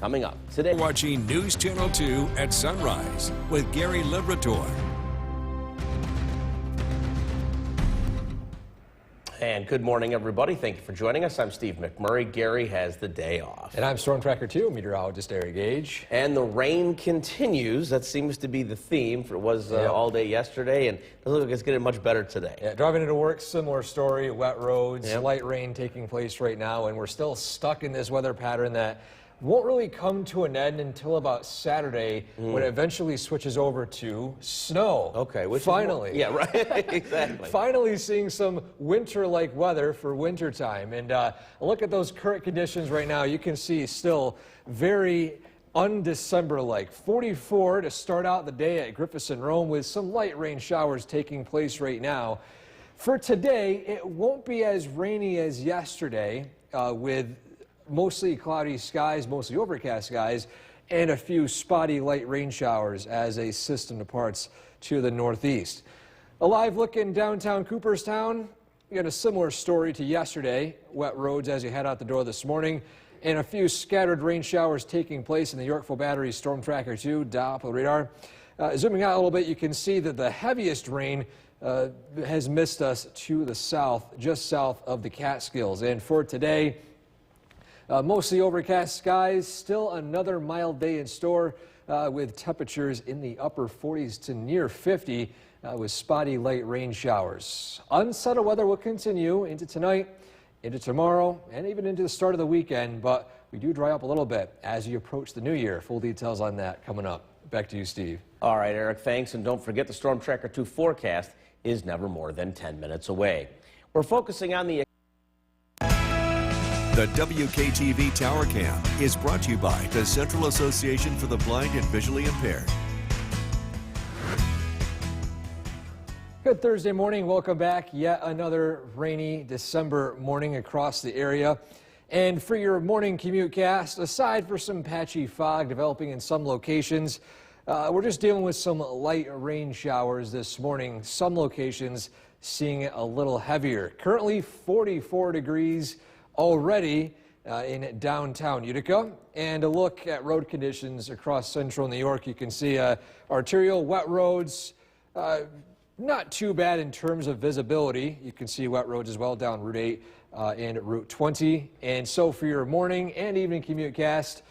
coming up today. Watching News Channel 2 at sunrise with Gary Liberator. And good morning, everybody. Thank you for joining us. I'm Steve McMurray. Gary has the day off. And I'm Storm Tracker 2, meteorologist Eric Gage. And the rain continues. That seems to be the theme. It was all day yesterday, and it doesn't look like it's getting much better today. Yeah, driving into work, similar story. Wet roads, light rain taking place right now, and we're still stuck in this weather pattern that won't really come to an end until about Saturday when it eventually switches over to snow. Okay, which finally. Yeah, right. Exactly. Finally seeing some winter-like weather for wintertime. And look at those current conditions right now. You can see still very un-December-like. 44 to start out the day at Griffiths and Rome with some light rain showers taking place right now. For today, it won't be as rainy as yesterday with mostly cloudy skies, mostly overcast skies, and a few spotty light rain showers as a system departs to the northeast. A live look in downtown Cooperstown. We got a similar story to yesterday. Wet roads as you head out the door this morning, and a few scattered rain showers taking place in the Yorkville Battery Storm Tracker 2 Doppler radar. Zooming out a little bit, you can see that the heaviest rain has missed us to the south, just south of the Catskills. And for today, mostly overcast skies, still another mild day in store with temperatures in the upper 40s to near 50 with spotty light rain showers. Unsettled weather will continue into tonight, into tomorrow, and even into the start of the weekend, but we do dry up a little bit as you approach the new year. Full details on that coming up. Back to you, Steve. All right, Eric, thanks. And don't forget the Storm Tracker 2 forecast is never more than 10 minutes away. We're focusing on the WKTV Tower Cam is brought to you by the Central Association for the Blind and Visually Impaired. Good Thursday morning. Welcome back. Yet another rainy December morning across the area. And for your morning commute cast, aside for some patchy fog developing in some locations, we're just dealing with some light rain showers this morning. Some locations seeing it a little heavier. Currently 44 degrees already in downtown Utica. And a look at road conditions across central New York. You can see arterial wet roads, not too bad in terms of visibility. You can see wet roads as well down Route 8 and Route 20. And so for your morning and evening commute cast,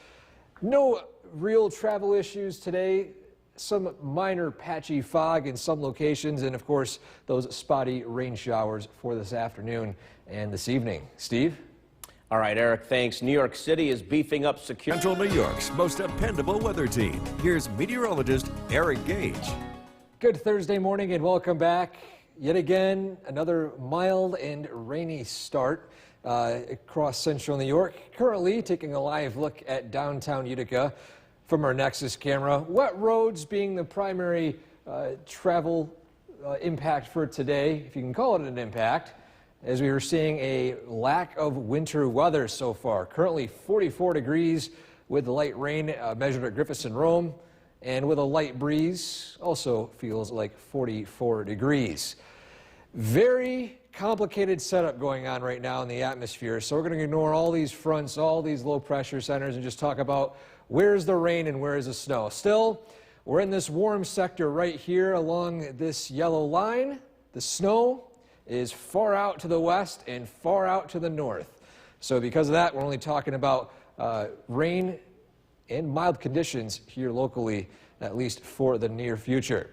no real travel issues today. Some minor patchy fog in some locations, and of course those spotty rain showers for this afternoon and this evening. Steve? All right, Eric, thanks. New York City is beefing up security. Central New York's most dependable weather team. Here's meteorologist Eric Gage. Good Thursday morning and welcome back. Yet again, another mild and rainy start across central New York. Currently taking a live look at downtown Utica from our Nexus camera. Wet roads being the primary travel impact for today, if you can call it an impact, as we are seeing a lack of winter weather so far. Currently 44 degrees with light rain measured at Griffiths and Rome, and with a light breeze, also feels like 44 degrees. Very complicated setup going on right now in the atmosphere, so we're going to ignore all these fronts, all these low pressure centers, and just talk about where's the rain and where's the snow. Still, we're in this warm sector right here along this yellow line. The snow is far out to the west and far out to the north. So because of that, we're only talking about rain and mild conditions here locally, at least for the near future.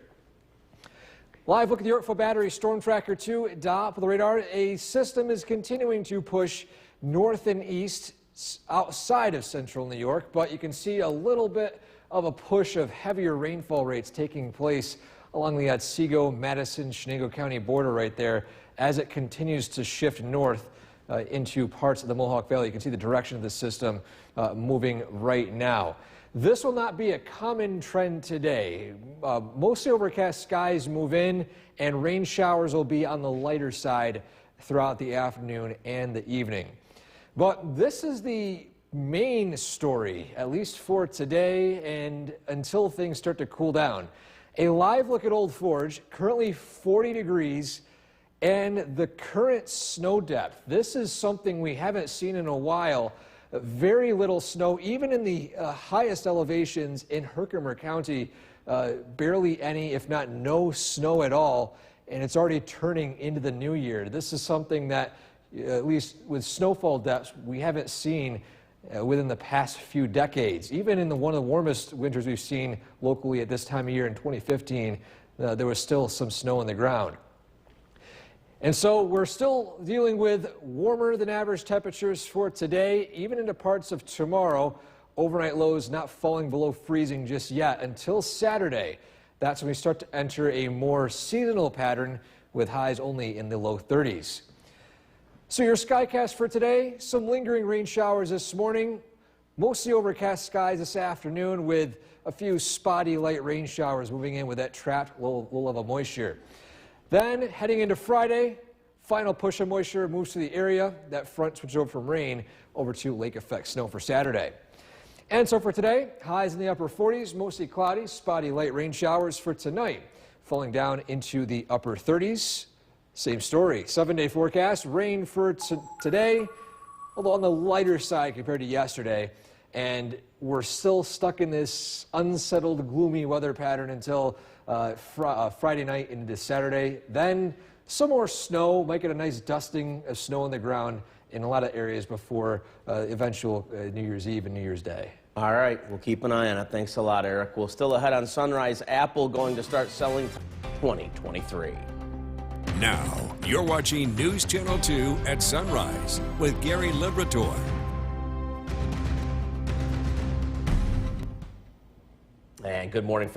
Live look at the Yorkville Battery Storm Tracker 2 Doppler radar. A system is continuing to push north and east outside of central New York, but you can see a little bit of a push of heavier rainfall rates taking place along the Otsego, Madison, Chenango County border right there as it continues to shift north into parts of the Mohawk Valley. You can see the direction of the system moving right now. This will not be a common trend today. Mostly overcast skies move in, and rain showers will be on the lighter side throughout the afternoon and the evening. But this is the main story, at least for today and until things start to cool down. A live look at Old Forge, currently 40 degrees, and the current snow depth. This is something we haven't seen in a while. very little snow, even in the highest elevations in Herkimer County. Barely any, if not no snow at all, and it's already turning into the new year. This is something that, at least with snowfall depths, we haven't seen within the past few decades. Even in one of the warmest winters we've seen locally at this time of year in 2015, there was still some snow on the ground. And so we're still dealing with warmer than average temperatures for today, even into parts of tomorrow. Overnight lows not falling below freezing just yet until Saturday. That's when we start to enter a more seasonal pattern with highs only in the low 30s. So your skycast for today, some lingering rain showers this morning, mostly overcast skies this afternoon with a few spotty light rain showers moving in with that trapped low level moisture. Then heading into Friday, final push of moisture moves to the area. That front switches over from rain over to lake effect snow for Saturday. And so for today, highs in the upper 40s, mostly cloudy, spotty light rain showers for tonight, falling down into the upper 30s. Same story, 7-day forecast, rain for today, although on the lighter side compared to yesterday. And we're still stuck in this unsettled, gloomy weather pattern until Friday night into Saturday. Then some more snow, might get a nice dusting of snow on the ground in a lot of areas before eventual New Year's Eve and New Year's Day. All right, we'll keep an eye on it. Thanks a lot, Eric. We'll still ahead on Sunrise. Apple going to start selling 2023. Now, you're watching News Channel 2 at Sunrise with Gary Liberator. And good morning,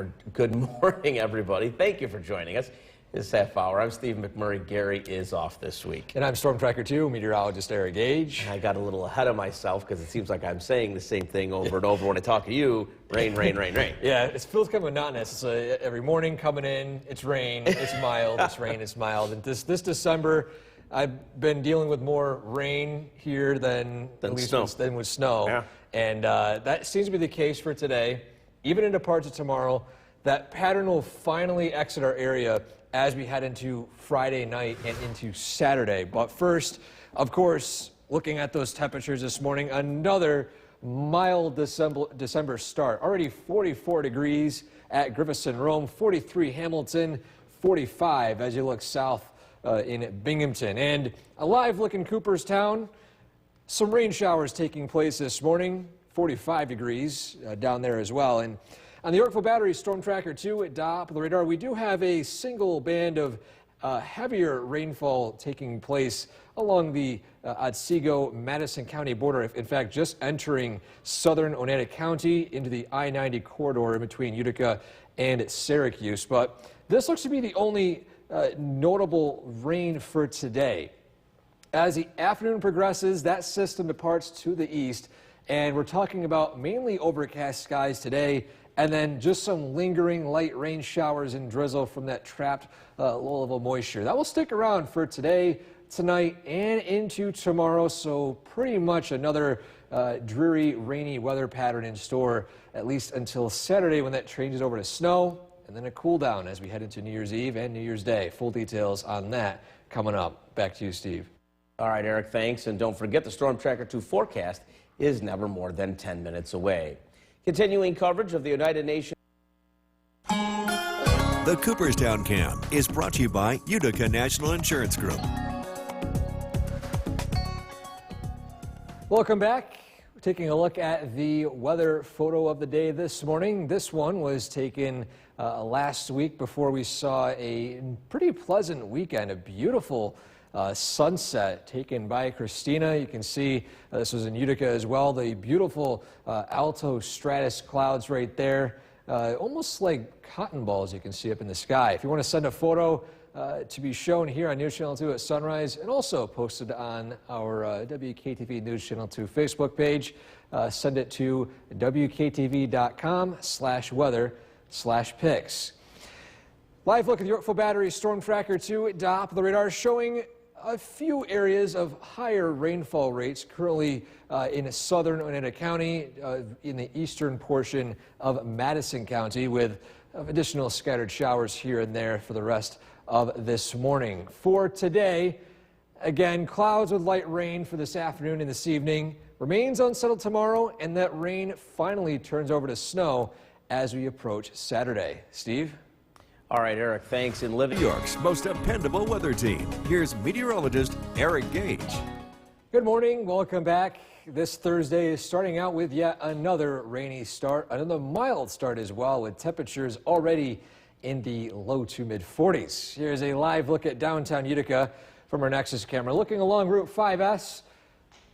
everybody. Thank you for joining us this half hour. I'm Steve McMurray. Gary is off this week. And I'm Storm Tracker 2, meteorologist Eric Gage. I got a little ahead of myself because it seems like I'm saying the same thing over and over when I talk to you. Rain, rain, rain, rain. Yeah, it feels kind of monotonous. It's every morning coming in, it's rain, it's mild, it's rain, it's mild. And this December, I've been dealing with more rain here than with snow. Yeah. And that seems to be the case for today. Even into parts of tomorrow, that pattern will finally exit our area as we head into Friday night and into Saturday. But first, of course, looking at those temperatures this morning, another mild December start. Already 44 degrees at Griffithson Rome, 43 Hamilton, 45 as you look south in Binghamton. And a live look in Cooperstown, some rain showers taking place this morning, 45 degrees down there as well. And on the Yorkville Battery Storm Tracker 2 at top of the radar, we do have a single band of heavier rainfall taking place along the Otsego-Madison County border. In fact, just entering southern Oneida County into the I-90 corridor in between Utica and Syracuse. But this looks to be the only notable rain for today. As the afternoon progresses, that system departs to the east, and we're talking about mainly overcast skies today, and then just some lingering light rain showers and drizzle from that trapped low-level moisture. That will stick around for today, tonight, and into tomorrow, so pretty much another dreary, rainy weather pattern in store, at least until Saturday when that changes over to snow, and then a cool down as we head into New Year's Eve and New Year's Day. Full details on that coming up. Back to you, Steve. All right, Eric, thanks. And don't forget the Storm Tracker 2 forecast is never more than 10 minutes away. Continuing coverage of the United Nations. The Cooperstown Cam is brought to you by Utica National Insurance Group. Welcome back. We're taking a look at the weather photo of the day this morning. This one was taken last week before we saw a pretty pleasant weekend, a beautiful sunset taken by Christina. You can see this was in Utica as well. The beautiful alto stratus clouds right there, almost like cotton balls you can see up in the sky. If you want to send a photo to be shown here on News Channel 2 at sunrise and also posted on our WKTV News Channel 2 Facebook page, send it to wktv.com/weather/pics. Live look at the Yorkville Battery Storm Tracker 2 at top of the radar showing a few areas of higher rainfall rates currently in southern Oneida County, in the eastern portion of Madison County, with additional scattered showers here and there for the rest of this morning. For today, again, clouds with light rain for this afternoon and this evening, remains unsettled tomorrow, and that rain finally turns over to snow as we approach Saturday. Steve? All right, Eric, thanks. In New York's most dependable weather team. Here's meteorologist Eric Gage. Good morning. Welcome back. This Thursday is starting out with yet another rainy start, another mild start as well, with temperatures already in the low to mid 40s. Here's a live look at downtown Utica from our Nexus camera. Looking along Route 5S,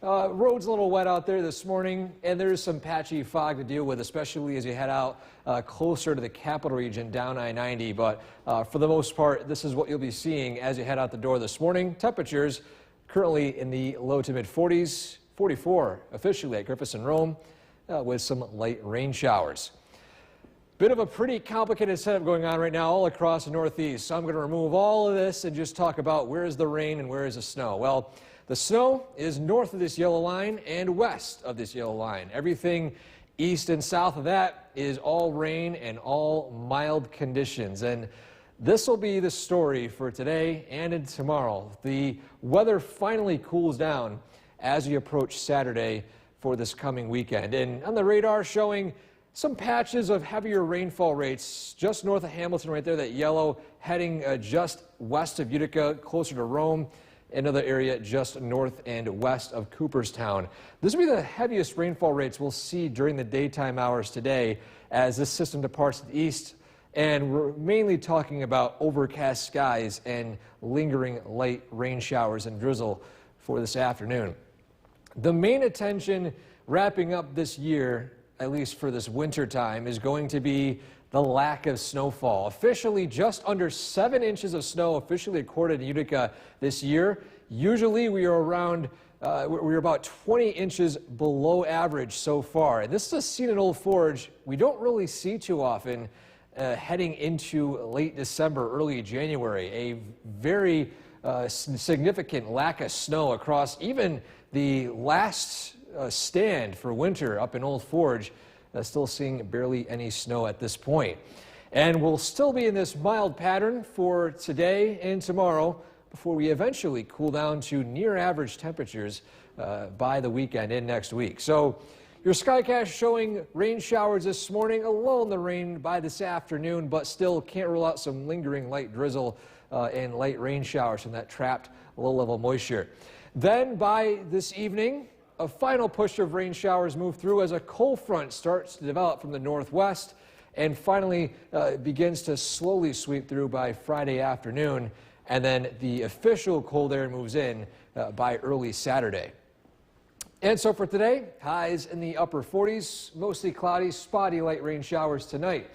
road's a little wet out there this morning, and there's some patchy fog to deal with, especially as you head out closer to the capital region down I-90. But for the most part, this is what you'll be seeing as you head out the door this morning. Temperatures currently in the low to mid 40s, 44 officially at Griffiths and Rome, with some light rain showers. Bit of a pretty complicated setup going on right now all across the Northeast. So I'm going to remove all of this and just talk about where is the rain and where is the snow. Well, the snow is north of this yellow line and west of this yellow line. Everything east and south of that is all rain and all mild conditions. And this will be the story for today and tomorrow. The weather finally cools down as we approach Saturday for this coming weekend. And on the radar showing some patches of heavier rainfall rates just north of Hamilton right there, that yellow, heading just west of Utica, closer to Rome. Another area just north and west of Cooperstown. This will be the heaviest rainfall rates we'll see during the daytime hours today as this system departs to the east. And we're mainly talking about overcast skies and lingering light rain showers and drizzle for this afternoon. The main attention wrapping up this year, at least for this winter time, is going to be the lack of snowfall. Officially just under 7 inches of snow officially recorded in Utica this year. Usually we are around, we're about 20 inches below average so far. And this is a scene in Old Forge we don't really see too often heading into late December, early January. A very significant lack of snow across even the last stand for winter up in Old Forge. Still seeing barely any snow at this point. And we'll still be in this mild pattern for today and tomorrow before we eventually cool down to near average temperatures by the weekend and next week. So your Skycast showing rain showers this morning, a lull in the rain by this afternoon, but still can't rule out some lingering light drizzle and light rain showers from that trapped low-level moisture. Then by this evening, a final push of rain showers move through as a cold front starts to develop from the northwest and finally begins to slowly sweep through by Friday afternoon. And then the official cold air moves in by early Saturday. And so for today, highs in the upper 40s, mostly cloudy, spotty light rain showers tonight.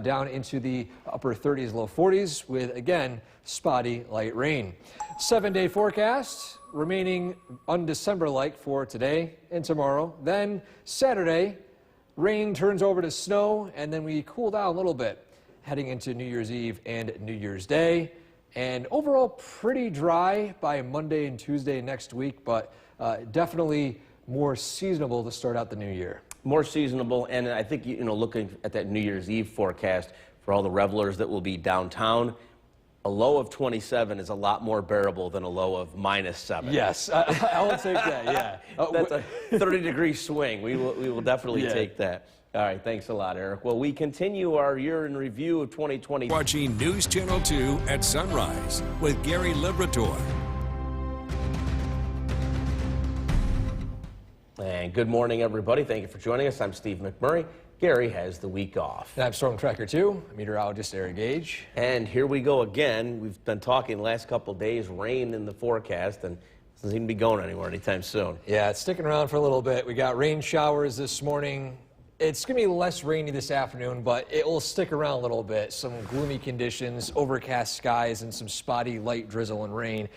Down into the upper 30s, low 40s with, again, spotty light rain. 7-day forecast remaining un-December-like for today and tomorrow. Then Saturday, rain turns over to snow, and then we cool down a little bit heading into New Year's Eve and New Year's Day. And overall pretty dry by Monday and Tuesday next week, but definitely more seasonable to start out the new year. More seasonable, and I think, looking at that New Year's Eve forecast for all the revelers that will be downtown, a low of 27 is a lot more bearable than a low of -7. Yes, I will take that, yeah. That's a 30-degree swing. We will definitely take that. All right, thanks a lot, Eric. Well, we continue our year in review of 2020. Watching News Channel 2 at sunrise with Gary Liberator. And good morning, everybody. Thank you for joining us. I'm Steve McMurray. Gary has the week off. And I'm Storm Tracker 2, meteorologist Eric Gage. And here we go again. We've been talking the last couple of days, rain in the forecast, and it doesn't seem to be going anywhere anytime soon. Yeah, it's sticking around for a little bit. We got rain showers this morning. It's going to be less rainy this afternoon, but it will stick around a little bit. Some gloomy conditions, overcast skies, and some spotty light drizzle and rain.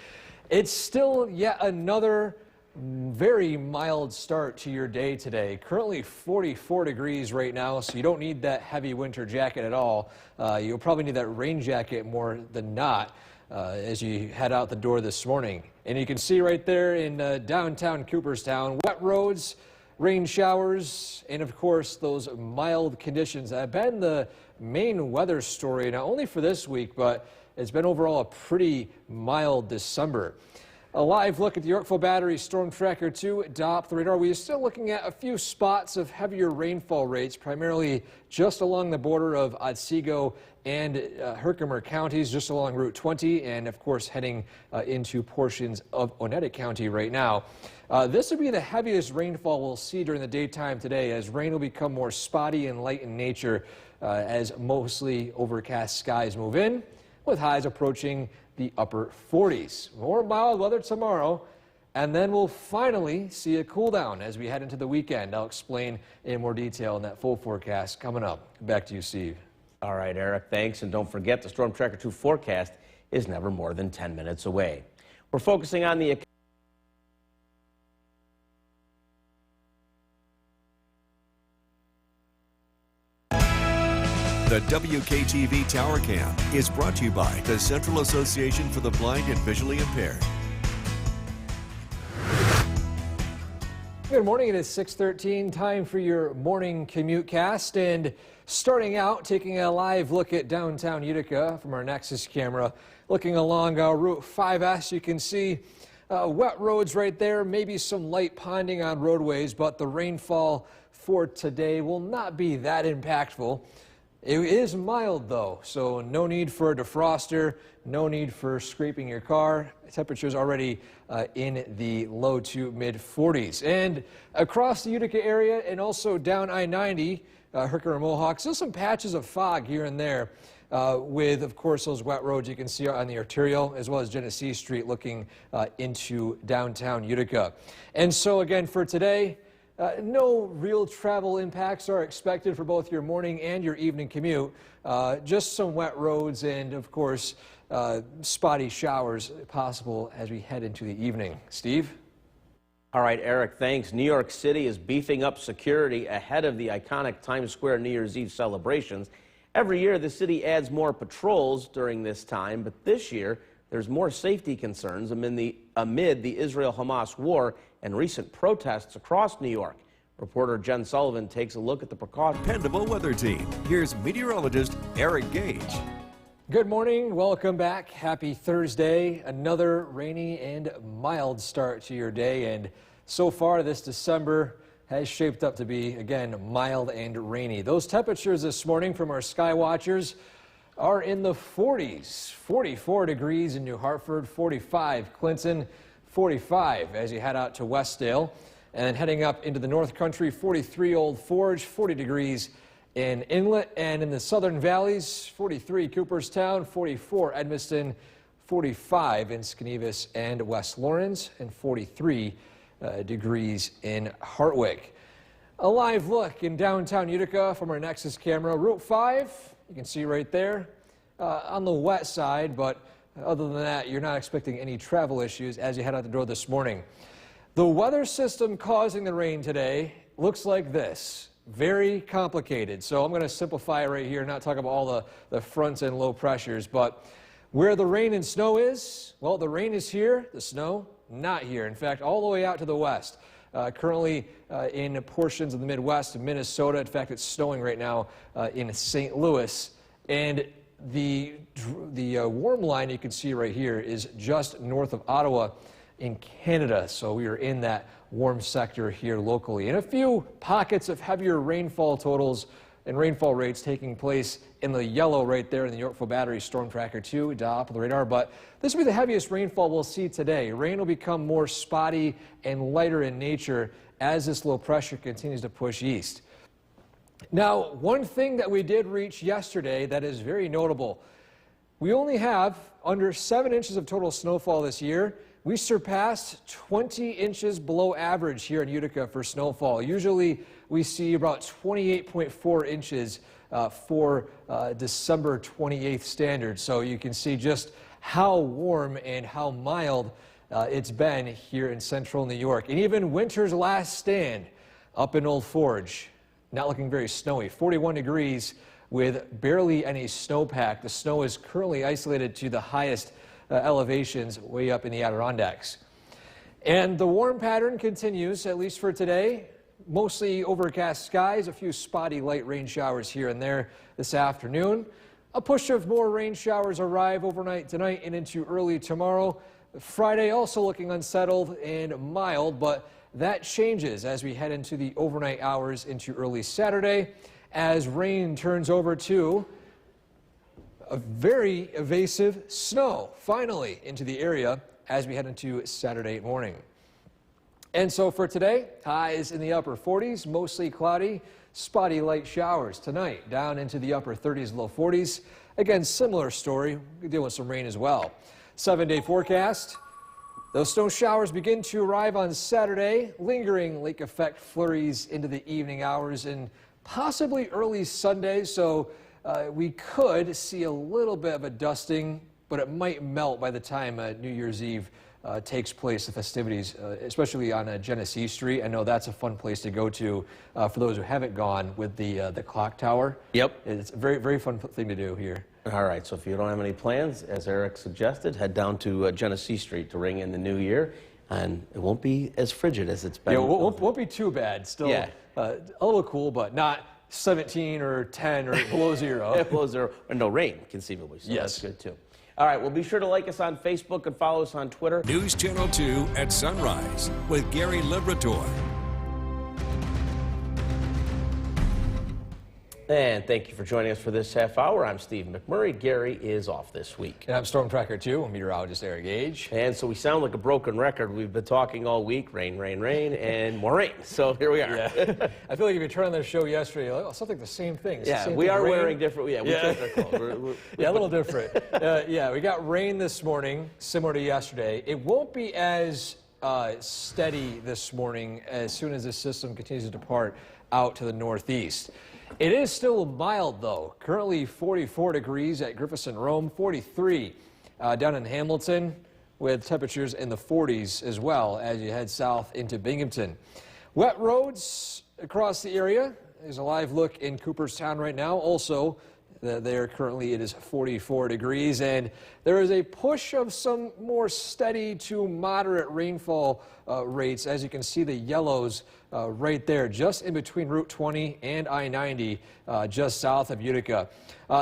It's still yet another very mild start to your day today. Currently 44 degrees right now, so you don't need that heavy winter jacket at all. You'll probably need that rain jacket more than not as you head out the door this morning. And you can see right there in downtown Cooperstown, wet roads, rain showers, and of course those mild conditions that have been the main weather story, not only for this week, but it's been overall a pretty mild December. A live look at the Yorkville Battery Storm Tracker 2 dial the radar. We are still looking at a few spots of heavier rainfall rates, primarily just along the border of Otsego and Herkimer counties, just along Route 20, and of course heading into portions of Oneida County right now. This would be the heaviest rainfall we'll see during the daytime today, as rain will become more spotty and light in nature as mostly overcast skies move in, with highs approaching the upper 40s. More mild weather tomorrow, and then we'll finally see a cool down as we head into the weekend. I'll explain in more detail in that full forecast coming up. Back to you, Steve. All right, Eric, thanks. And don't forget, the Storm Tracker 2 forecast is never more than 10 minutes away. We're focusing on the The WKTV Tower Cam is brought to you by the Central Association for the Blind and Visually Impaired. Good morning. It is 6:13. Time for your morning commute cast. And starting out, taking a live look at downtown Utica from our Nexus camera. Looking along Route 5S, you can see wet roads right there, maybe some light ponding on roadways, but the rainfall for today will not be that impactful. It is mild though, so no need for a defroster, no need for scraping your car. Temperatures already in the low to mid 40s. And across the Utica area and also down I-90, Herkimer Mohawk, still some patches of fog here and there with, of course, those wet roads you can see on the arterial, as well as Genesee Street looking into downtown Utica. And so again, for today, no real travel impacts are expected for both your morning and your evening commute. Just some wet roads and, of course, spotty showers possible as we head into the evening. Steve? All right, Eric, thanks. New York City is beefing up security ahead of the iconic Times Square New Year's Eve celebrations. Every year, the city adds more patrols during this time, but this year, there's more safety concerns amid the Israel-Hamas war and recent protests across New York. Reporter Jen Sullivan takes a look at the precautions. Dependable weather team. Here's meteorologist Eric Gage. Good morning. Welcome back. Happy Thursday. Another rainy and mild start to your day. And so far this December has shaped up to be, again, mild and rainy. Those temperatures this morning from our sky watchers are in the 40s. 44 degrees in New Hartford, 45 Clinton, 45 as you head out to Westdale. And then heading up into the North Country, 43 Old Forge, 40 degrees in Inlet. And in the Southern Valleys, 43 Cooperstown, 44 Edmiston, 45 in Skenevis and West Lawrence, and 43 degrees in Hartwick. A live look in downtown Utica from our Nexus camera. Route 5, you can see right there on the wet side, but other than that, you're not expecting any travel issues as you head out the door this morning. The weather system causing the rain today looks like this. Very complicated. So I'm going to simplify it right here, not talk about all the fronts and low pressures, but where the rain and snow is, well, the rain is here, the snow not here. In fact, all the way out to the west. Currently in portions of the Midwest and Minnesota. In fact, it's snowing right now in St. Louis. And the warm line you can see right here is just north of Ottawa in Canada. So we are in that warm sector here locally. And a few pockets of heavier rainfall totals and rainfall rates taking place in the yellow right there in the Yorkville Battery Storm Tracker 2, top of the radar. But this will be the heaviest rainfall we'll see today. Rain will become more spotty and lighter in nature as this low pressure continues to push east. Now, one thing that we did reach yesterday that is very notable, we only have under 7 inches of total snowfall this year. We surpassed 20 inches below average here in Utica for snowfall. Usually we see about 28.4 inches for December 28th standards. So you can see just how warm and how mild it's been here in central New York. And even winter's last stand up in Old Forge, not looking very snowy, 41 degrees with barely any snowpack. The snow is currently isolated to the highest elevations way up in the Adirondacks. And the warm pattern continues, at least for today. Mostly overcast skies, a few spotty light rain showers here and there this afternoon. A push of more rain showers arrive overnight tonight and into early tomorrow. Friday also looking unsettled and mild, but that changes as we head into the overnight hours into early Saturday as rain turns over to a very evasive snow finally into the area as we head into Saturday morning. And so for today, highs in the upper 40s, mostly cloudy, spotty light showers tonight down into the upper 30s, low 40s. Again, similar story. We deal with some rain as well. 7-day forecast. Those snow showers begin to arrive on Saturday, lingering lake effect flurries into the evening hours and possibly early Sunday. So we could see a little bit of a dusting, but it might melt by the time New Year's Eve takes place, the festivities, especially on Genesee Street. I know that's a fun place to go to for those who haven't gone with the clock tower. Yep. It's a very, very fun thing to do here. All right, so if you don't have any plans, as Eric suggested, head down to Genesee Street to ring in the new year, and it won't be as frigid as it's been. Yeah, won't be too bad. Still a little cool, but not 17 or 10 or below zero. Below zero, or no rain, conceivably, so Yes. that's good too. All right, well, be sure to like us on Facebook and follow us on Twitter. News Channel 2 at sunrise with Gary Liberator. And thank you for joining us for this half hour. I'm Steve McMurray. Gary is off this week. And I'm Storm Tracker 2, meteorologist Eric Gage. And so we sound like a broken record. We've been talking all week, rain, rain, rain, and more rain. So here we are. Yeah. I feel like if you turned on the show yesterday, you're like, oh, something the same thing. It's the Yeah, same we thing, are rain. wearing different. Yeah, we Yeah. changed our clothes. Yeah, a little different. Yeah, we got rain this morning, similar to yesterday. It won't be as steady this morning as soon as this system continues to depart out to the northeast. It is still mild, though. Currently 44 degrees at Griffiths and Rome, 43 down in Hamilton, with temperatures in the 40s as well as you head south into Binghamton. Wet roads across the area. There's a live look in Cooperstown right now. Also, there currently it is 44 degrees, and there is a push of some more steady to moderate rainfall rates. As you can see, the yellows right there, just in between Route 20 and I-90, just south of Utica.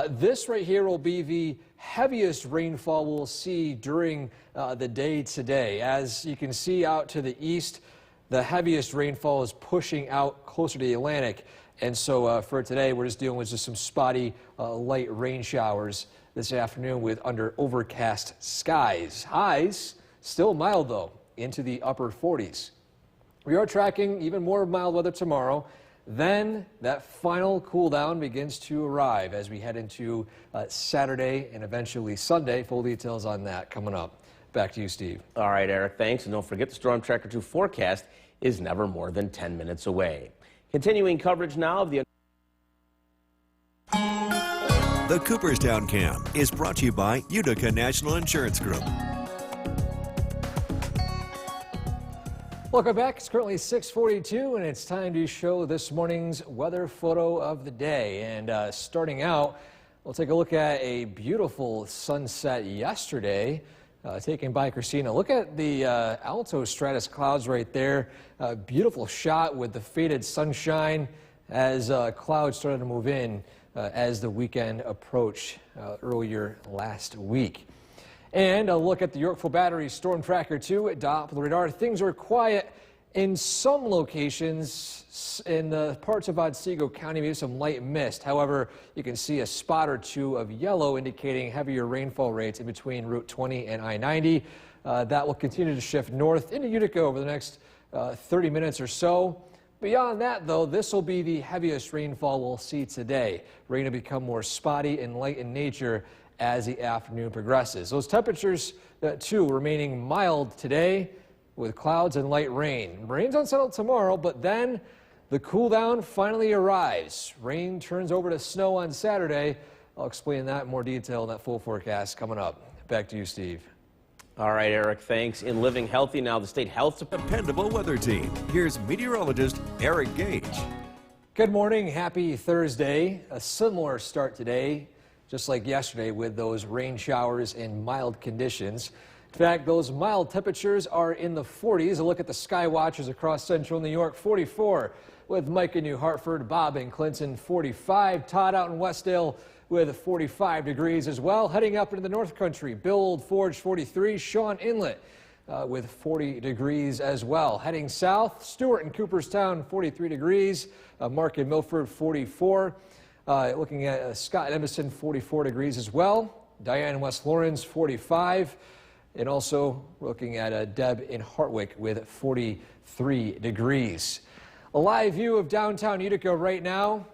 This right here will be the heaviest rainfall we'll see during the day today. As you can see out to the east, the heaviest rainfall is pushing out closer to the Atlantic. And so for today, we're just dealing with just some spotty light rain showers this afternoon with under overcast skies. Highs still mild, though, into the upper 40s. We are tracking even more mild weather tomorrow. Then that final cool down begins to arrive as we head into Saturday and eventually Sunday. Full details on that coming up. Back to you, Steve. All right, Eric, thanks. And don't forget the Storm Tracker 2 forecast is never more than 10 minutes away. Continuing coverage now of the Cooperstown Cam is brought to you by Utica National Insurance Group. Welcome back. It's currently 6:42, and it's time to show this morning's weather photo of the day. And starting out, we'll take a look at a beautiful sunset yesterday taken by Christina. Look at the alto stratus clouds right there. Beautiful shot with the faded sunshine as clouds started to move in as the weekend approached earlier last week. And a look at the Yorkville Battery Storm Tracker 2 at Doppler radar. Things are quiet in some locations in the parts of Otsego County, maybe some light mist. However, you can see a spot or two of yellow indicating heavier rainfall rates in between Route 20 and I-90. That will continue to shift north into Utica over the next 30 minutes or so. Beyond that, though, this will be the heaviest rainfall we'll see today. Rain will become more spotty and light in nature as the afternoon progresses. Those temperatures, too, remaining mild today with clouds and light rain. Rain's unsettled tomorrow, but then the cool down finally arrives. Rain turns over to snow on Saturday. I'll explain that in more detail in that full forecast coming up. Back to you, Steve. All right, Eric, thanks. In Living Healthy now, the state health department. Dependable weather team. Here's meteorologist Eric Gage. Good morning. Happy Thursday. A similar start today, just like yesterday, with those rain showers and mild conditions. In fact, those mild temperatures are in the 40s. A look at the sky watchers across central New York, 44 with Mike in New Hartford, Bob in Clinton 45, Todd out in Westdale with 45 degrees as well. Heading up into the North Country, Bill Old Forge 43, Sean Inlet with 40 degrees as well. Heading south, Stewart and Cooperstown 43 degrees, Mark in Milford 44. Looking at Scott and Emerson 44 degrees as well. Diane in West Lawrence 45. And also looking at Deb in Hartwick with 43 degrees. A live view of downtown Utica right now.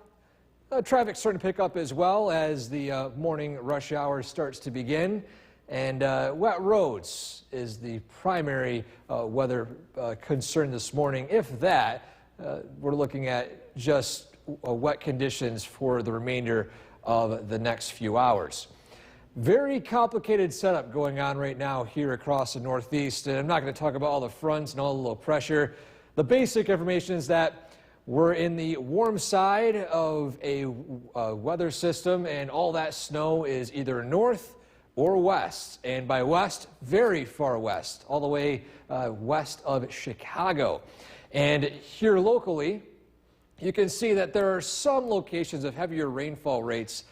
Traffic's starting to pick up as well as the morning rush hour starts to begin. And wet roads is the primary weather concern this morning. If that, we're looking at just wet conditions for the remainder of the next few hours. Very complicated setup going on right now here across the Northeast, and I'm not going to talk about all the fronts and all the low pressure. The basic information is that we're in the warm side of a weather system, and all that snow is either north or west, and by west, very far west, all the way west of Chicago. And here locally, you can see that there are some locations of heavier rainfall rates.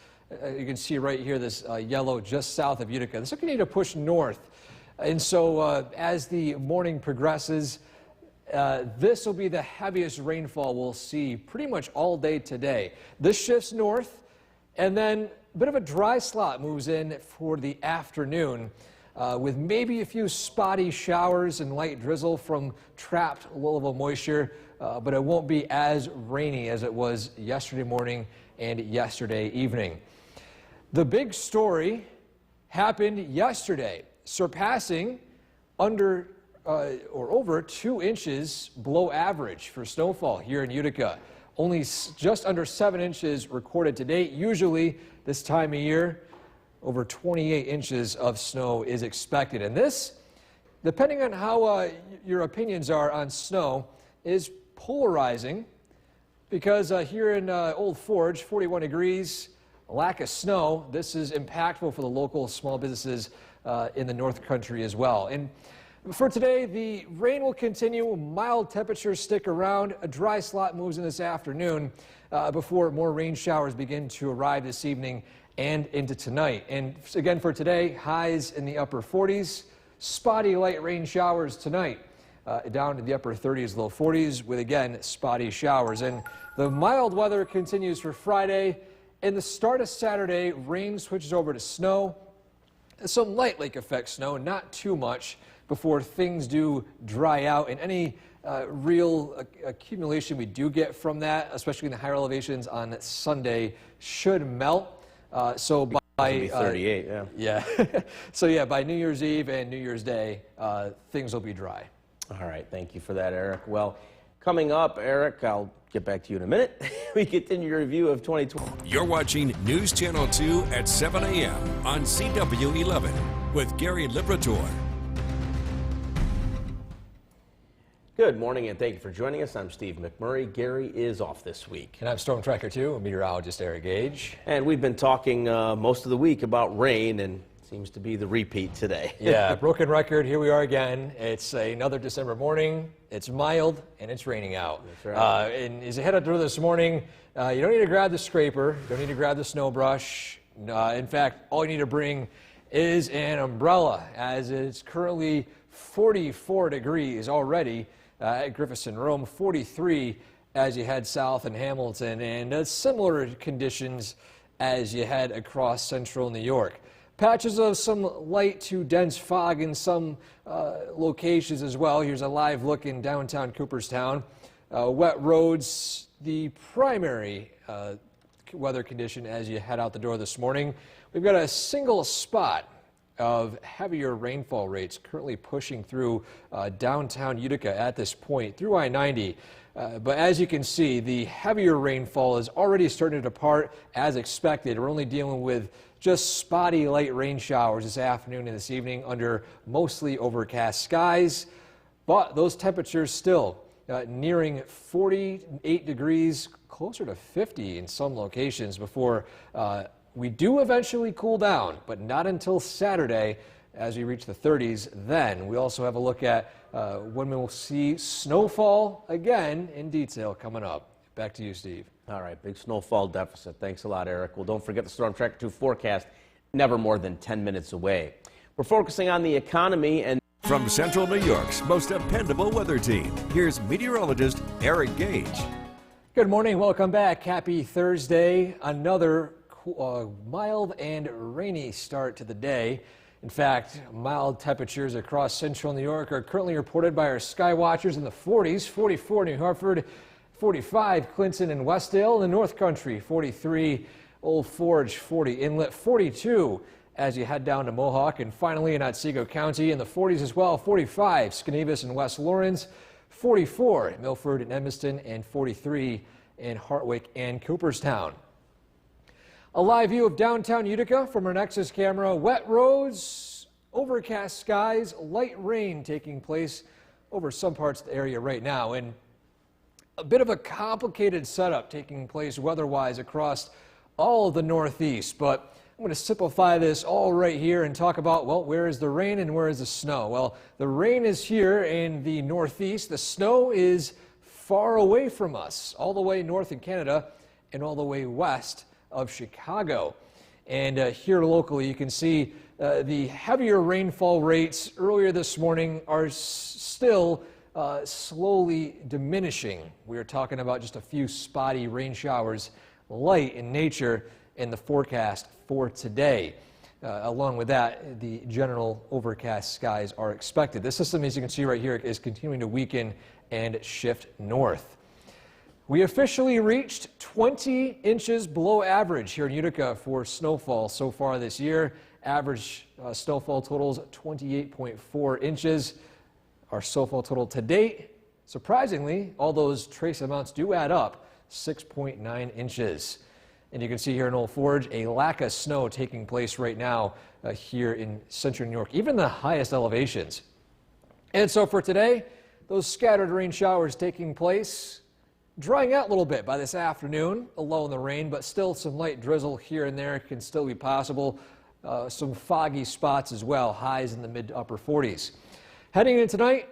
You can see right here this yellow just south of Utica. This will continue to push north. And so as the morning progresses, this will be the heaviest rainfall we'll see pretty much all day today. This shifts north, and then a bit of a dry slot moves in for the afternoon with maybe a few spotty showers and light drizzle from trapped low-level moisture, but it won't be as rainy as it was yesterday morning and yesterday evening. The big story happened yesterday, surpassing under or over 2 inches below average for snowfall here in Utica. Only just under 7 inches recorded to date. Usually this time of year, over 28 inches of snow is expected. And this, depending on how your opinions are on snow, is polarizing because here in Old Forge, 41 degrees, a lack of snow. This is impactful for the local small businesses in the North Country as well. And for today, the rain will continue. Mild temperatures stick around. A dry slot moves in this afternoon before more rain showers begin to arrive this evening and into tonight. And again for today, highs in the upper 40s. Spotty light rain showers tonight. Down to the upper 30s, low 40s with, again, spotty showers. And the mild weather continues for Friday. In the start of Saturday, rain switches over to snow. Some light lake effect snow, not too much, before things do dry out. And any real accumulation we do get from that, especially in the higher elevations on Sunday, should melt. So by 38, yeah. Yeah. So yeah, by New Year's Eve and New Year's Day, things will be dry. All right, thank you for that, Eric. Well, coming up, Eric, I'll get back to you in a minute. We continue your review of 2020. You're watching News Channel 2 at 7 a.m. on CW 11 with Gary Liberatore. Good morning, and thank you for joining us. I'm Steve McMurray. Gary is off this week. And I'm Storm Tracker 2, meteorologist Eric Gage. And we've been talking most of the week about rain, and seems to be the repeat today. Yeah, broken record. Here we are again. It's another December morning. It's mild and it's raining out. That's right. And as you head out the door this morning, you don't need to grab the scraper. You don't need to grab the snow brush. In fact, all you need to bring is an umbrella, as it's currently 44 degrees already at Griffiths and Rome, 43 as you head south in Hamilton, and similar conditions as you head across central New York. Patches of some light to dense fog in some locations as well. Here's a live look in downtown Cooperstown. Wet roads, the primary weather condition as you head out the door this morning. We've got a single spot of heavier rainfall rates currently pushing through downtown Utica at this point through I-90. But as you can see, the heavier rainfall is already starting to depart as expected. We're only dealing with just spotty light rain showers this afternoon and this evening under mostly overcast skies. But those temperatures still nearing 48 degrees, closer to 50 in some locations before we do eventually cool down, but not until Saturday as we reach the 30s. Then we also have a look at when we will see snowfall again in detail coming up. Back to you, Steve. All right, big snowfall deficit. Thanks a lot, Eric. Well, don't forget the Storm Tracker 2 forecast, never more than 10 minutes away. We're focusing on the economy and From Central New York's most dependable weather team, here's meteorologist Eric Gage. Good morning. Welcome back. Happy Thursday. Another mild and rainy start to the day. In fact, mild temperatures across central New York are currently reported by our sky watchers in the 40s, 44 New Hartford, 45 Clinton and Westdale, in the North Country, 43 Old Forge, 40 Inlet, 42 as you head down to Mohawk, and finally in Otsego County in the 40s as well, 45 Skenevis and West Lawrence, 44 Milford and Edmiston, and 43 in Hartwick and Cooperstown. A live view of downtown Utica from our Nexus camera. Wet roads, overcast skies, light rain taking place over some parts of the area right now, and a bit of a complicated setup taking place weather-wise across all of the Northeast. But I'm going to simplify this all right here and talk about, well, where is the rain and where is the snow? Well, the rain is here in the Northeast. The snow is far away from us, all the way north in Canada and all the way west of Chicago. And here locally, you can see the heavier rainfall rates earlier this morning are still slowly diminishing. We are talking about just a few spotty rain showers, light in nature, in the forecast for today. Along with that, the general overcast skies are expected. This system, as you can see right here, is continuing to weaken and shift north. We officially reached 20 inches below average here in Utica for snowfall so far this year. Average snowfall totals 28.4 inches. Our snowfall total to date, surprisingly, all those trace amounts do add up, 6.9 inches. And you can see here in Old Forge a lack of snow taking place right now here in central New York, even the highest elevations. And so for today, those scattered rain showers taking place, drying out a little bit by this afternoon, a lull in the rain, but still some light drizzle here and there can still be possible. Some foggy spots as well, highs in the mid to upper 40s. Heading in tonight,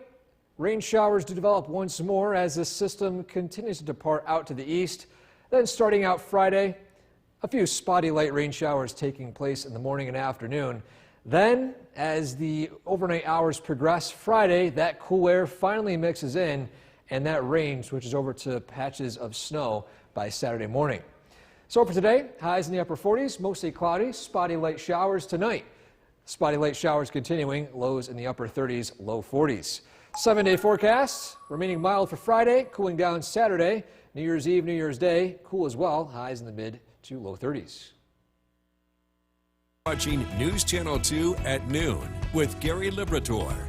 rain showers do develop once more as this system continues to depart out to the east. Then starting out Friday, a few spotty light rain showers taking place in the morning and afternoon. Then, as the overnight hours progress Friday, that cool air finally mixes in and that rain switches over to patches of snow by Saturday morning. So for today, highs in the upper 40s, mostly cloudy, spotty light showers tonight. Spotty light showers continuing, lows in the upper 30s, low 40s. 7-day forecast, remaining mild for Friday, cooling down Saturday. New Year's Eve, New Year's Day, cool as well, highs in the mid to low 30s. Watching News Channel 2 at noon with Gary Liberator.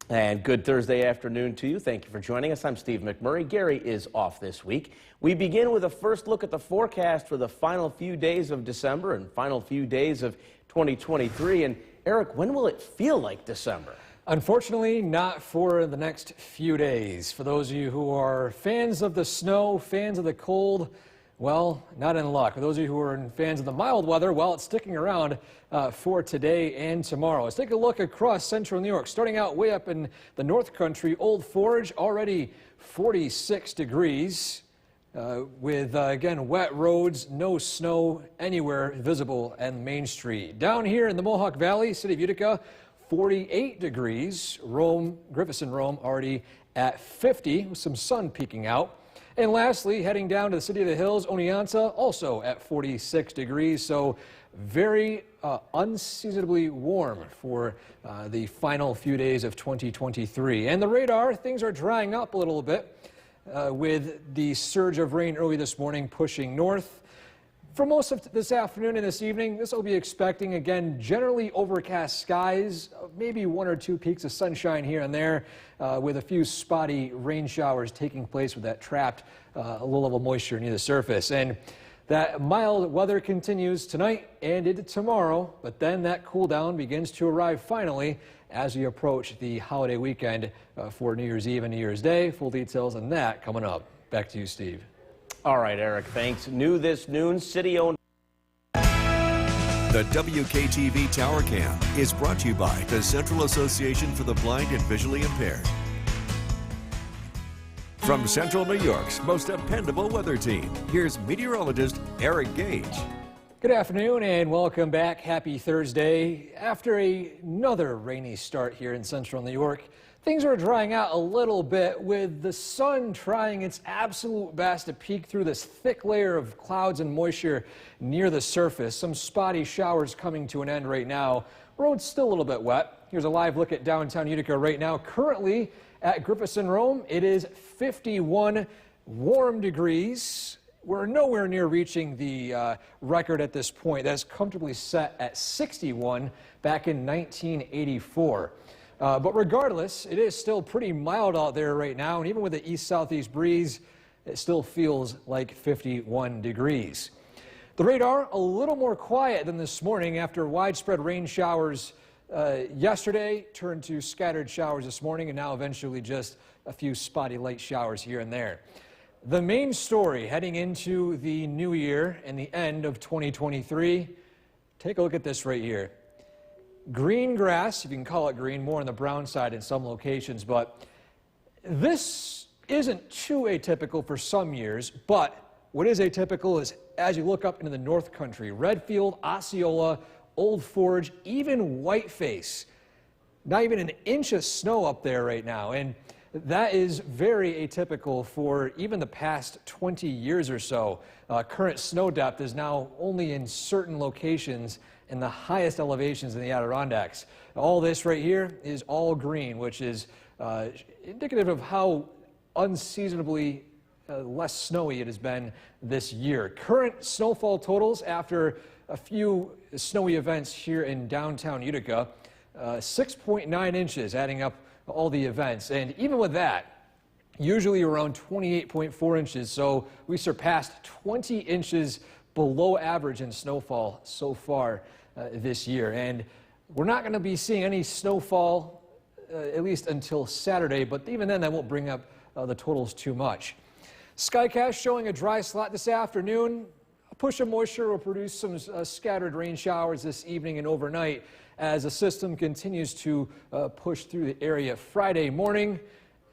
And good Thursday afternoon to you. Thank you for joining us. I'm Steve McMurray. Gary is off this week. We begin with a first look at the forecast for the final few days of December and final few days of 2023. And Eric, when will it feel like December? Unfortunately, not for the next few days. For those of you who are fans of the snow, fans of the cold, well, not in luck. For those of you who are fans of the mild weather, well, it's sticking around for today and tomorrow. Let's take a look across central New York. Starting out way up in the North Country, Old Forge, already 46 degrees with, again, wet roads, no snow anywhere visible on Main Street. Down here in the Mohawk Valley, City of Utica, 48 degrees. Rome, Griffith and Rome already at 50 with some sun peeking out. And lastly, heading down to the City of the Hills, Oneonta, also at 46 degrees. So very unseasonably warm for the final few days of 2023. And the radar, things are drying up a little bit with the surge of rain early this morning pushing north. For most of this afternoon and this evening, this will be expecting, again, generally overcast skies, maybe one or two peaks of sunshine here and there, with a few spotty rain showers taking place with that trapped low-level moisture near the surface. And that mild weather continues tonight and into tomorrow, but then that cool down begins to arrive finally as we approach the holiday weekend for New Year's Eve and New Year's Day. Full details on that coming up. Back to you, Steve. All right, Eric, thanks. New this noon, city-owned The WKTV Tower Cam is brought to you by the Central Association for the Blind and Visually Impaired. From Central New York's most dependable weather team, here's meteorologist Eric Gage. Good afternoon and welcome back. Happy Thursday. After another rainy start here in Central New York, things are drying out a little bit with the sun trying its absolute best to peek through this thick layer of clouds and moisture near the surface. Some spotty showers coming to an end right now. Road's still a little bit wet. Here's a live look at downtown Utica right now. Currently at Griffiths and Rome, it is 51 warm degrees. We're nowhere near reaching the record at this point. That's comfortably set at 61 back in 1984. But regardless, it is still pretty mild out there right now, and even with the east-southeast breeze, it still feels like 51 degrees. The radar a little more quiet than this morning after widespread rain showers yesterday turned to scattered showers this morning, and now eventually just a few spotty light showers here and there. The main story heading into the new year and the end of 2023, take a look at this right here. Green grass, if you can call it green, more on the brown side in some locations, but this isn't too atypical for some years, but what is atypical is as you look up into the North Country, Redfield, Osceola, Old Forge, even Whiteface, not even an inch of snow up there right now, and that is very atypical for even the past 20 years or so. Current snow depth is now only in certain locations in the highest elevations in the Adirondacks. All this right here is all green, which is indicative of how unseasonably less snowy it has been this year. Current snowfall totals after a few snowy events here in downtown Utica, 6.9 inches adding up all the events, and even with that, usually around 28.4 inches, so we surpassed 20 inches below average in snowfall so far this year, and we're not going to be seeing any snowfall at least until Saturday, but even then that won't bring up the totals too much. Skycast showing a dry slot this afternoon. A push of moisture will produce some scattered rain showers this evening and overnight as the system continues to push through the area Friday morning.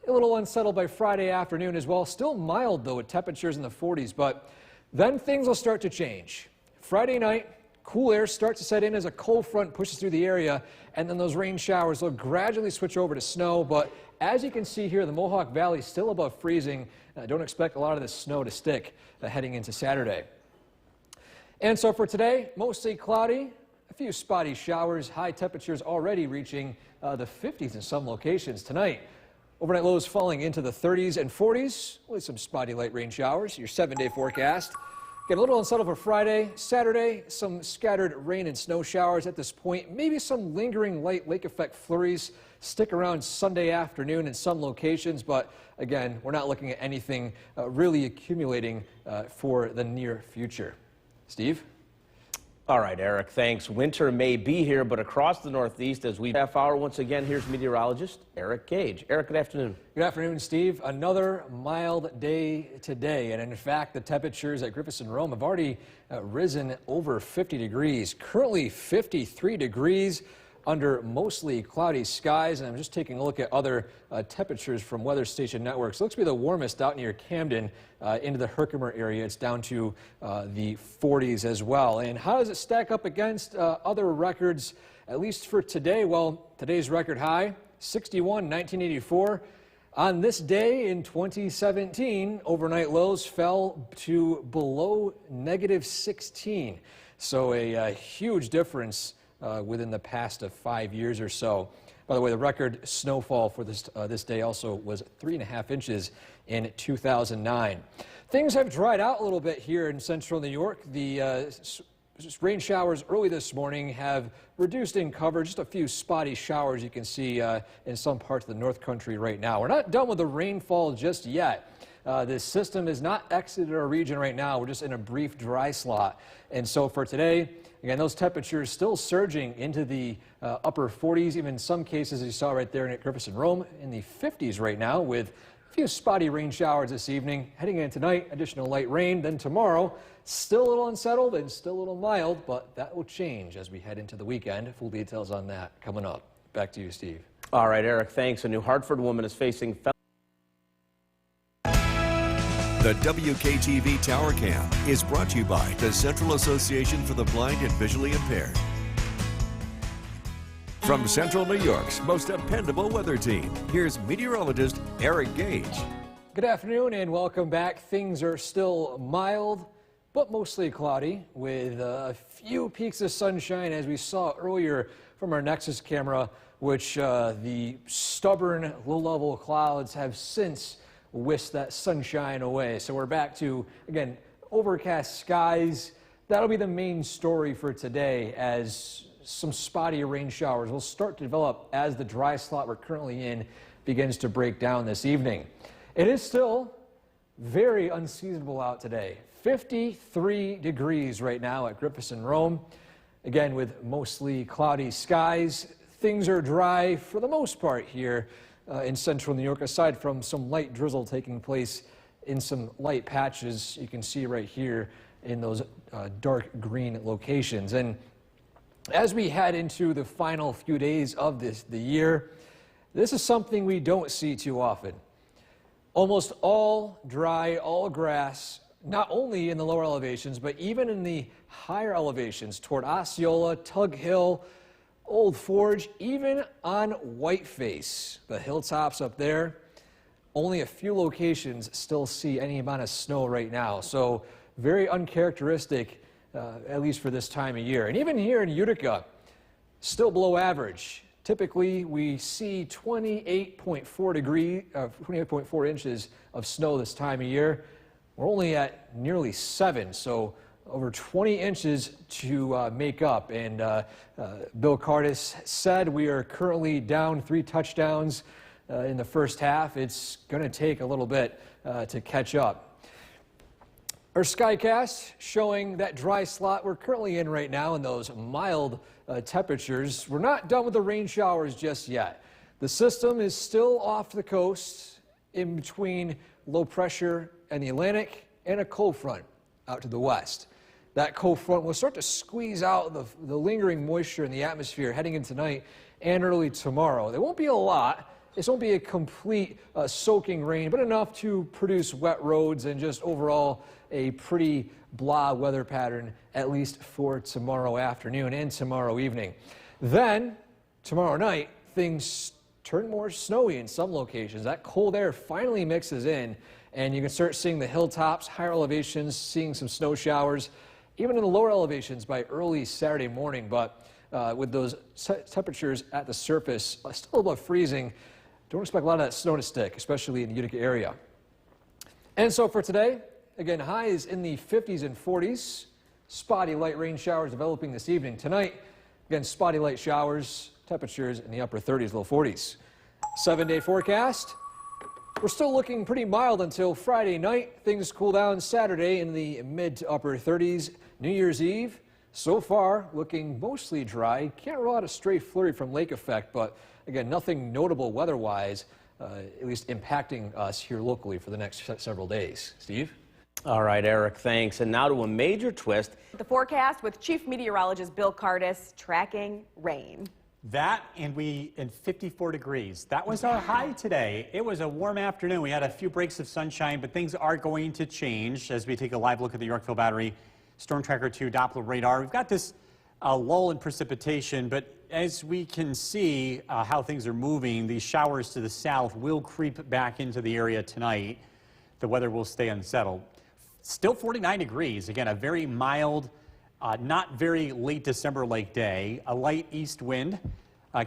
A little unsettled by Friday afternoon as well. Still mild, though, with temperatures in the 40s, but then things will start to change. Friday night, cool air starts to set in as a cold front pushes through the area, and then those rain showers will gradually switch over to snow. But as you can see here, the Mohawk Valley is still above freezing. Don't expect a lot of this snow to stick heading into Saturday. And so for today, mostly cloudy. A few spotty showers, high temperatures already reaching the 50s in some locations tonight. Overnight lows falling into the 30s and 40s with some spotty light rain showers. Your 7-day forecast. Get a little unsettled for Friday. Saturday, some scattered rain and snow showers at this point. Maybe some lingering light lake effect flurries stick around Sunday afternoon in some locations, but again, we're not looking at anything really accumulating for the near future. Steve? All right, Eric, thanks. Winter may be here, but across the Northeast as we half hour, once again, here's meteorologist Eric Gage. Eric, good afternoon. Good afternoon, Steve. Another mild day today, and in fact, the temperatures at Griffiths and Rome have already risen over 50 degrees. Currently 53 degrees under mostly cloudy skies, and I'm just taking a look at other temperatures from weather station networks. It looks to be the warmest out near Camden into the Herkimer area. It's down to the 40s as well. And how does it stack up against other records, at least for today? Well, today's record high, 61, 1984. On this day in 2017, overnight lows fell to below -16. So a huge difference within the past of 5 years or so. By the way, the record snowfall for this day also was 3.5 inches in 2009. Things have dried out a little bit here in central New York. The rain showers early this morning have reduced in cover. Just a few spotty showers you can see in some parts of the North Country right now. We're not done with the rainfall just yet. This system has not exited our region right now. We're just in a brief dry slot. And so for today, again, those temperatures still surging into the upper 40s, even in some cases, as you saw right there at Griffiths and Rome, in the 50s right now with A few spotty rain showers this evening. Heading in tonight, additional light rain. Then tomorrow, still a little unsettled and still a little mild, but that will change as we head into the weekend. Full details on that coming up. Back to you, Steve. All right, Eric, thanks. A New Hartford woman is facing The WKTV Tower Cam is brought to you by the Central Association for the Blind and Visually Impaired. From Central New York's most dependable weather team, here's meteorologist Eric Gage. Good afternoon and welcome back. Things are still mild, but mostly cloudy with a few peaks of sunshine as we saw earlier from our Nexus camera, which the stubborn low-level clouds have since whisked that sunshine away. So we're back to, again, overcast skies. That'll be the main story for today as some spotty rain showers will start to develop as the dry slot we're currently in begins to break down this evening. It is still very unseasonable out today. 53 degrees right now at Griffiths and Rome. Again, with mostly cloudy skies. Things are dry for the most part here in central New York, aside from some light drizzle taking place in some light patches you can see right here in those dark green locations. And as we head into the final few days of the year, this is something we don't see too often. Almost all dry, all grass, not only in the lower elevations, but even in the higher elevations toward Osceola, Tug Hill, Old Forge, even on Whiteface, the hilltops up there. Only a few locations still see any amount of snow right now. So very uncharacteristic, at least for this time of year. And even here in Utica, still below average. Typically, we see 28.4 inches of snow this time of year. We're only at nearly 7, so over 20 inches to make up. And Bill Cardis said we are currently down 3 touchdowns in the first half. It's going to take a little bit to catch up. Our Skycast showing that dry slot we're currently in right now in those mild temperatures. We're not done with the rain showers just yet. The system is still off the coast in between low pressure and the Atlantic and a cold front out to the west. That cold front will start to squeeze out the lingering moisture in the atmosphere heading into tonight and early tomorrow. There won't be a lot. This won't be a complete soaking rain, but enough to produce wet roads and just overall a pretty blah weather pattern, at least for tomorrow afternoon and tomorrow evening. Then, tomorrow night, things turn more snowy in some locations. That cold air finally mixes in, and you can start seeing the hilltops, higher elevations, seeing some snow showers, even in the lower elevations by early Saturday morning. But with those temperatures at the surface still above freezing, don't expect a lot of that snow to stick, especially in the Utica area. And so for today, again, highs in the 50s and 40s. Spotty light rain showers developing this evening. Tonight, again, spotty light showers, temperatures in the upper 30s, low 40s. 7-day forecast. We're still looking pretty mild until Friday night. Things cool down Saturday in the mid to upper 30s. New Year's Eve, so far, looking mostly dry. Can't rule out a stray flurry from lake effect, but again, nothing notable weather-wise, at least impacting us here locally for the next several days. Steve? All right, Eric, thanks. And now to a major twist. The forecast with Chief Meteorologist Bill Cardis tracking rain. That and in 54 degrees. That was our high today. It was a warm afternoon. We had a few breaks of sunshine, but things are going to change as we take a live look at the Yorkville Battery Storm Tracker 2 Doppler radar. We've got this lull in precipitation, but as we can see how things are moving, these showers to the south will creep back into the area tonight. The weather will stay unsettled. Still 49 degrees. Again, a very mild, not very late December-like day. A light east wind.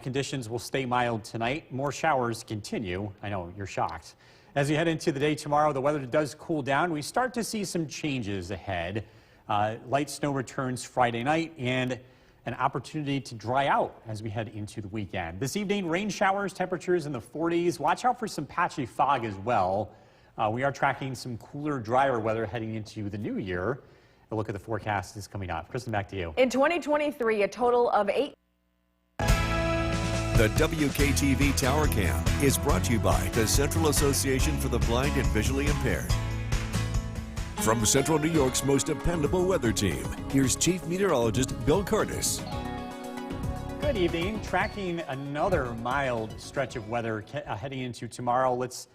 Conditions will stay mild tonight. More showers continue. I know, you're shocked. As we head into the day tomorrow, the weather does cool down. We start to see some changes ahead. Light snow returns Friday night and an opportunity to dry out as we head into the weekend. This evening, rain showers, temperatures in the 40s. Watch out for some patchy fog as well. We are tracking some cooler, drier weather heading into the new year. A look at the forecast is coming up. Kristen, back to you. In 2023, a total of 8 The WKTV Tower Cam is brought to you by the Central Association for the Blind and Visually Impaired. From Central New York's most dependable weather team, here's Chief Meteorologist Bill Curtis. Good evening. Tracking another mild stretch of weather heading into tomorrow. Let's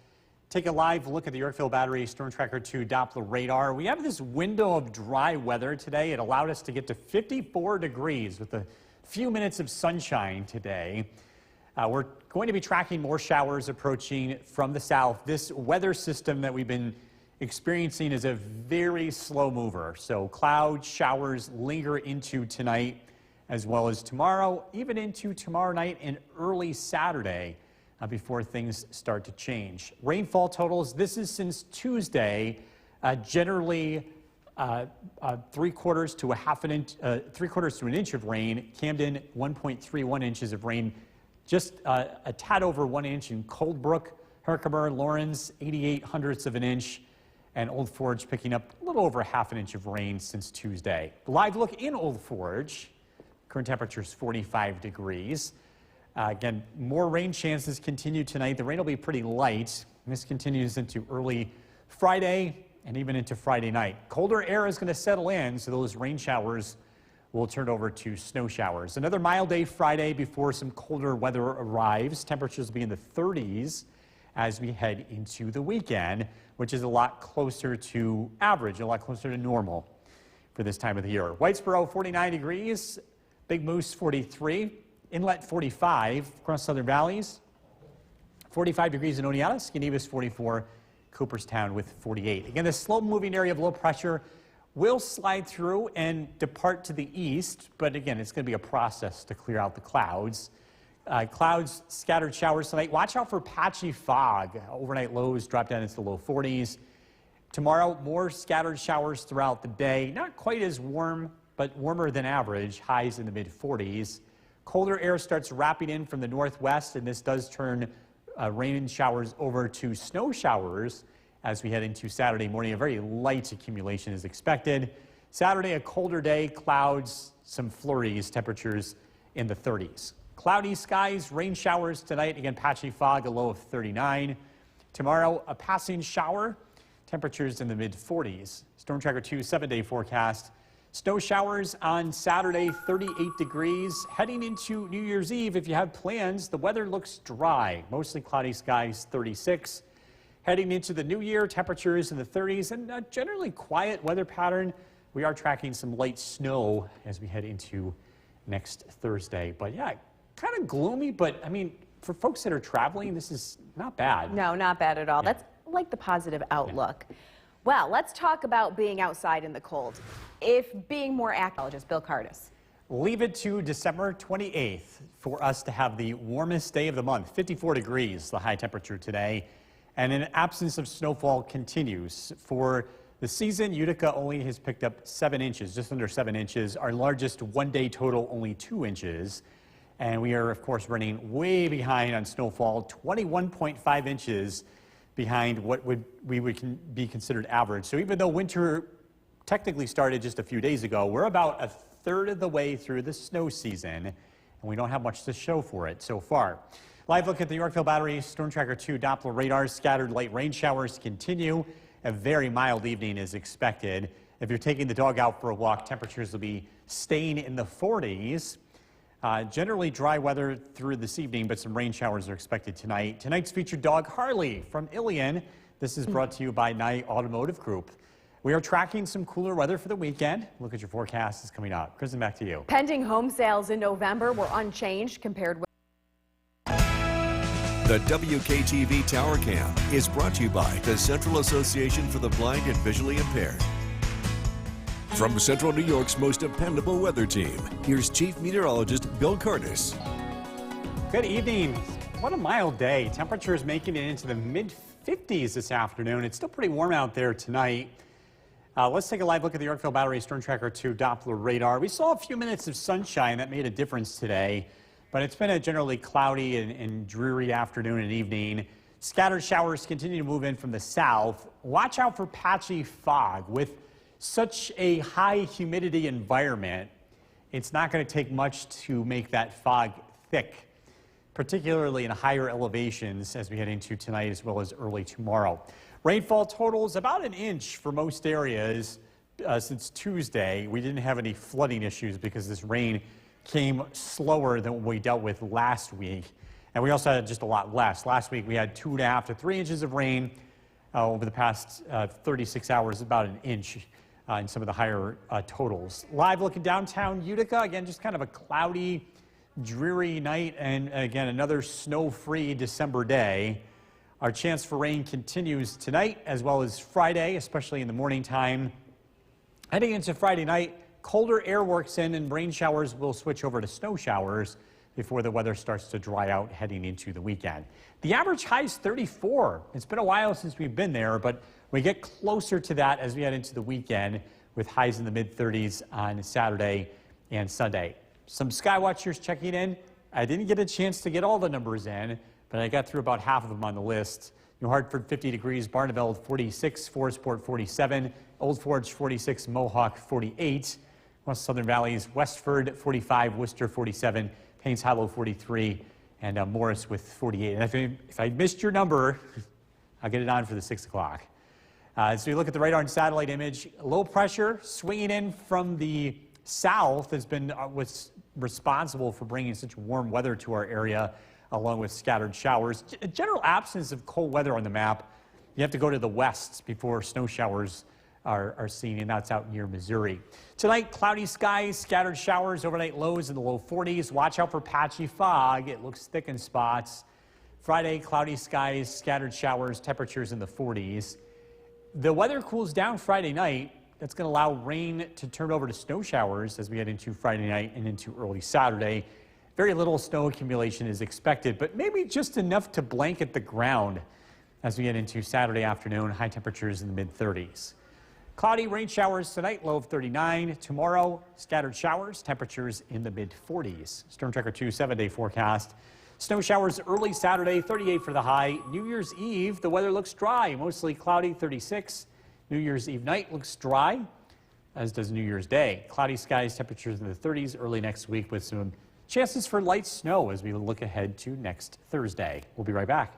take a live look at the Yorkville Battery Storm Tracker 2 Doppler radar. We have this window of dry weather today. It allowed us to get to 54 degrees with a few minutes of sunshine today. We're going to be tracking more showers approaching from the south. This weather system that we've been experiencing is a very slow mover. So cloud showers linger into tonight as well as tomorrow, even into tomorrow night and early Saturday before things start to change. Rainfall totals, this is since Tuesday, generally 3/4 to an inch of rain. Camden, 1.31 inches of rain. Just a tad over 1 inch in Coldbrook, Herkimer, Lawrence, 88/100ths of an inch, and Old Forge picking up a little over 1/2 inch of rain since Tuesday. Live look in Old Forge, current temperature is 45 degrees. Again, more rain chances continue tonight. The rain will be pretty light, and this continues into early Friday and even into Friday night. Colder air is going to settle in, so those rain showers will turn over to snow showers. Another mild day Friday before some colder weather arrives. Temperatures will be in the 30s as we head into the weekend, which is a lot closer to average, a lot closer to normal for this time of the year. Whitesboro, 49 degrees. Big Moose, 43. Inlet, 45 across Southern Valleys. 45 degrees in Oneonta. Skinevus, 44. Cooperstown with 48. Again, this slow-moving area of low pressure will slide through and depart to the east, but again, it's going to be a process to clear out the clouds. Clouds, scattered showers tonight. Watch out for patchy fog. Overnight lows drop down into the low 40s. Tomorrow, more scattered showers throughout the day. Not quite as warm, but warmer than average. Highs in the mid-40s. Colder air starts wrapping in from the northwest, and this does turn rain and showers over to snow showers as we head into Saturday morning. A very light accumulation is expected. Saturday, a colder day, clouds, some flurries, temperatures in the 30s. Cloudy skies, rain showers tonight. Again, patchy fog, a low of 39. Tomorrow, a passing shower, temperatures in the mid-40s. Storm Tracker 2 7-day forecast. Snow showers on Saturday, 38 degrees. Heading into New Year's Eve, if you have plans, the weather looks dry. Mostly cloudy skies, 36. Heading into the new year, temperatures in the 30s and a generally quiet weather pattern. We are tracking some light snow as we head into next Thursday. But yeah, kind of gloomy, but I mean, for folks that are traveling, this is not bad. No, not bad at all. Yeah. That's like the positive outlook. Well, let's talk about being outside in the cold. If being more active, Bill Curtis. Leave it to December 28th for us to have the warmest day of the month. 54 degrees, the high temperature today. And an absence of snowfall continues. For the season, Utica only has picked up 7 inches, just under 7 inches. Our largest one-day total, only 2 inches. And we are, of course, running way behind on snowfall, 21.5 inches behind what would be considered average. So even though winter technically started just a few days ago, we're about a third of the way through the snow season, and we don't have much to show for it so far. Live look at the Yorkville Battery Storm Tracker 2 Doppler radars. Scattered light rain showers continue. A very mild evening is expected. If you're taking the dog out for a walk, temperatures will be staying in the 40s. Generally dry weather through this evening, but some rain showers are expected tonight. Tonight's featured dog, Harley from Ilion. This is brought to you by Nye Automotive Group. We are tracking some cooler weather for the weekend. Look at your forecast is coming up. Kristen, back to you. Pending home sales in November were unchanged compared with The WKTV Tower Cam is brought to you by the Central Association for the Blind and Visually Impaired. From Central New York's most dependable weather team, here's Chief Meteorologist Bill Curtis. Good evening. What a mild day. Temperatures making it into the mid-50s this afternoon. It's still pretty warm out there tonight. Let's take a live look at the Yorkville Battery Storm Tracker 2 Doppler radar. We saw a few minutes of sunshine that made a difference today, but it's been a generally cloudy and dreary afternoon and evening. Scattered showers continue to move in from the south. Watch out for patchy fog. With such a high humidity environment, it's not going to take much to make that fog thick. particularly in higher elevations as we head into tonight as well as early tomorrow. Rainfall totals about an inch for most areas since Tuesday. We didn't have any flooding issues because this rain came slower than what we dealt with last week. And we also had just a lot less. Last week we had 2.5 to 3 inches of rain. Over the past 36 hours, about an inch in some of the higher totals. Live look at downtown Utica. Again, just kind of a cloudy, dreary night, and again, another snow-free December day. Our chance for rain continues tonight as well as Friday, especially in the morning time. Heading into Friday night, colder air works in and rain showers will switch over to snow showers before the weather starts to dry out heading into the weekend. The average high is 34. It's been a while since we've been there, but we get closer to that as we head into the weekend with highs in the mid-30s on Saturday and Sunday. Some sky watchers checking in. I didn't get a chance to get all the numbers in, but I got through about half of them on the list. New Hartford 50 degrees, Barneveld 46, Forestport 47, Old Forge 46, Mohawk 48, West Southern Valleys, Westford 45, Worcester 47, Paynes Hollow 43, and Morris with 48. And if I missed your number, I'll get it on for the 6 o'clock. So you look at the radar and satellite image, low pressure swinging in from the south has been what's responsible for bringing such warm weather to our area, along with scattered showers. A general absence of cold weather on the map. You have to go to the west before snow showers are seen, and that's out near Missouri. Tonight, cloudy skies, scattered showers, overnight lows in the low 40s. Watch out for patchy fog. It looks thick in spots. Friday, cloudy skies, scattered showers, temperatures in the 40s. The weather cools down Friday night. That's going to allow rain to turn over to snow showers as we head into Friday night and into early Saturday. Very little snow accumulation is expected, but maybe just enough to blanket the ground as we get into Saturday afternoon. High temperatures in the mid-30s. Cloudy rain showers tonight, low of 39. Tomorrow, scattered showers, temperatures in the mid-40s. Storm Tracker 2 7-day forecast. Snow showers early Saturday, 38 for the high. New Year's Eve, the weather looks dry, mostly cloudy, 36. New Year's Eve night looks dry, as does New Year's Day. Cloudy skies, temperatures in the 30s early next week with some chances for light snow as we look ahead to next Thursday. We'll be right back.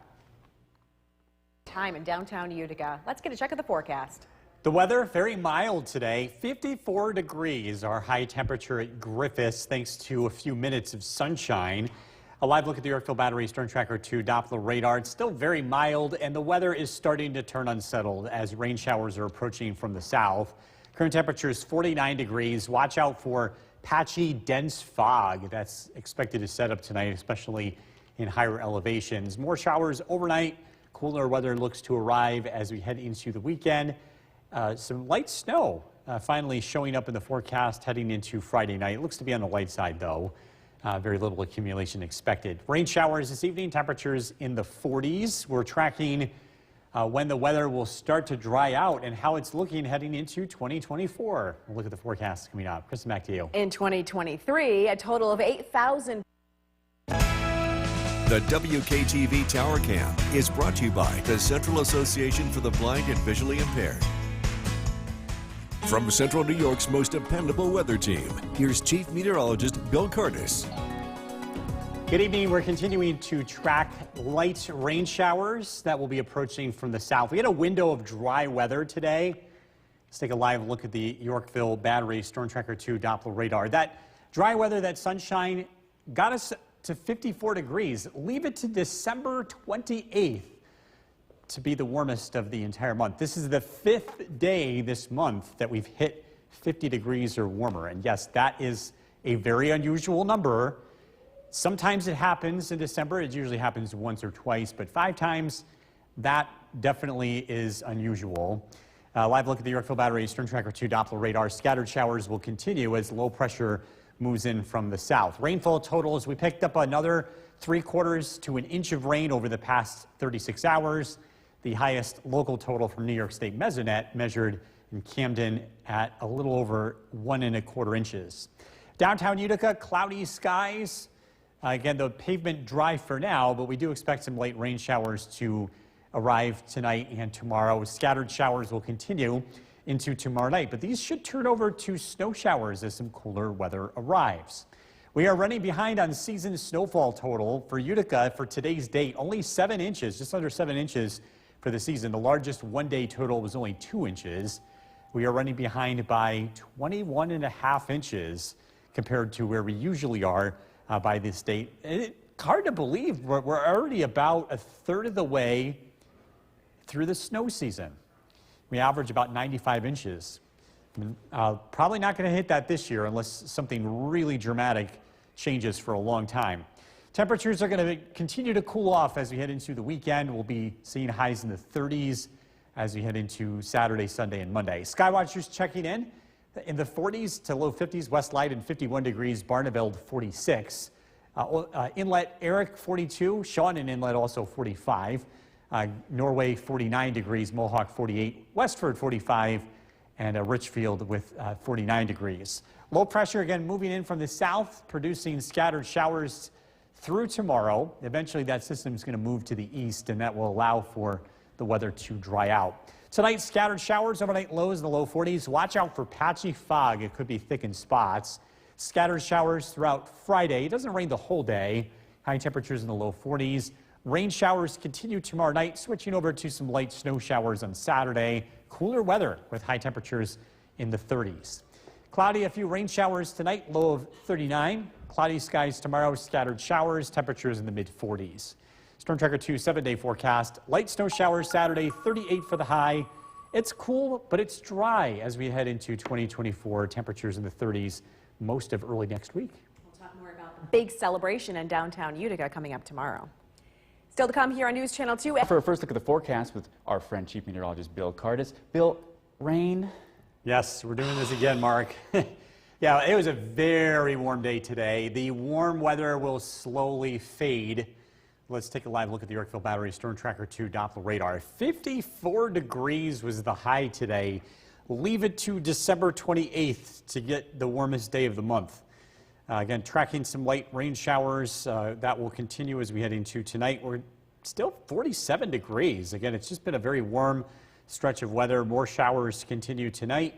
Time in downtown Utica. Let's get a check of the forecast. The weather, very mild today. 54 degrees, our high temperature at Griffiths, thanks to a few minutes of sunshine. A live look at the Yorkville Battery Storm Tracker 2 Doppler radar. It's still very mild, and the weather is starting to turn unsettled as rain showers are approaching from the south. Current temperature is 49 degrees. Watch out for patchy, dense fog that's expected to set up tonight, especially in higher elevations. More showers overnight. Cooler weather looks to arrive as we head into the weekend. Some light snow finally showing up in the forecast heading into Friday night. It looks to be on the light side, though. Very little accumulation expected. Rain showers this evening, temperatures in the 40s. We're tracking when the weather will start to dry out and how it's looking heading into 2024. We'll look at the forecast coming up. Kristen, back to you. In 2023, a total of 8,000. The WKTV Tower Cam is brought to you by the Central Association for the Blind and Visually Impaired. From Central New York's most dependable weather team, here's Chief Meteorologist Bill Curtis. Good evening. We're continuing to track light rain showers that will be approaching from the south. We had a window of dry weather today. Let's take a live look at the Yorkville Battery Storm Tracker 2 Doppler radar. That dry weather, that sunshine, got us to 54 degrees. Leave it to December 28th to be the warmest of the entire month. This is the 5th day this month that we've hit 50 degrees or warmer. And yes, that is a very unusual number. Sometimes it happens in December. It usually happens once or twice, but 5 times, that definitely is unusual. Live look at the Yorkville Battery Storm Tracker 2 Doppler radar. Scattered showers will continue as low pressure moves in from the south. Rainfall totals, we picked up another 3/4 to an inch of rain over the past 36 hours. The highest local total from New York State Mesonet measured in Camden at a little over 1 1/4 inches. Downtown Utica, cloudy skies. Again, the pavement dry for now, but we do expect some late rain showers to arrive tonight and tomorrow. Scattered showers will continue into tomorrow night, but these should turn over to snow showers as some cooler weather arrives. We are running behind on season snowfall total for Utica for today's date. Only 7 inches, just under 7 inches for the season. The largest one-day total was only 2 inches. We are running behind by 21.5 inches compared to where we usually are by this date. It's hard to believe we're already about a third of the way through the snow season. We average about 95 inches. Probably not going to hit that this year unless something really dramatic changes for a long time. Temperatures are going to continue to cool off as we head into the weekend. We'll be seeing highs in the 30s as we head into Saturday, Sunday, and Monday. Skywatchers checking in the 40s to low 50s. West Leyden 51 degrees, Barneveld 46. Inlet Eric 42, Sean and Inlet also 45. Norway 49 degrees, Mohawk 48, Westford 45, and Richfield with 49 degrees. Low pressure again moving in from the south, producing scattered showers through tomorrow. Eventually that system is going to move to the east, and that will allow for the weather to dry out. Tonight, scattered showers, overnight lows in the low 40s. Watch out for patchy fog. It could be thick in spots. Scattered showers throughout Friday. It doesn't rain the whole day. High temperatures in the low 40s. Rain showers continue tomorrow night, switching over to some light snow showers on Saturday. Cooler weather with high temperatures in the 30s. Cloudy, a few rain showers tonight, low of 39. Cloudy skies tomorrow, scattered showers, temperatures in the mid-40s. Storm Tracker 2 7-day forecast. Light snow showers Saturday, 38 for the high. It's cool, but it's dry as we head into 2024. Temperatures in the 30s most of early next week. We'll talk more about the big celebration in downtown Utica coming up tomorrow. Still to come here on News Channel 2. For a first look at the forecast with our friend Chief Meteorologist Bill Cardis. Bill, rain? Yes, we're doing this again, Mark. Yeah, it was a very warm day today. The warm weather will slowly fade. Let's take a live look at the Yorkville Battery Storm Tracker 2 Doppler radar. 54 degrees was the high today. Leave it to December 28th to get the warmest day of the month. Again, tracking some light rain showers. That will continue as we head into tonight. We're still 47 degrees. Again, it's just been a very warm stretch of weather. More showers continue tonight.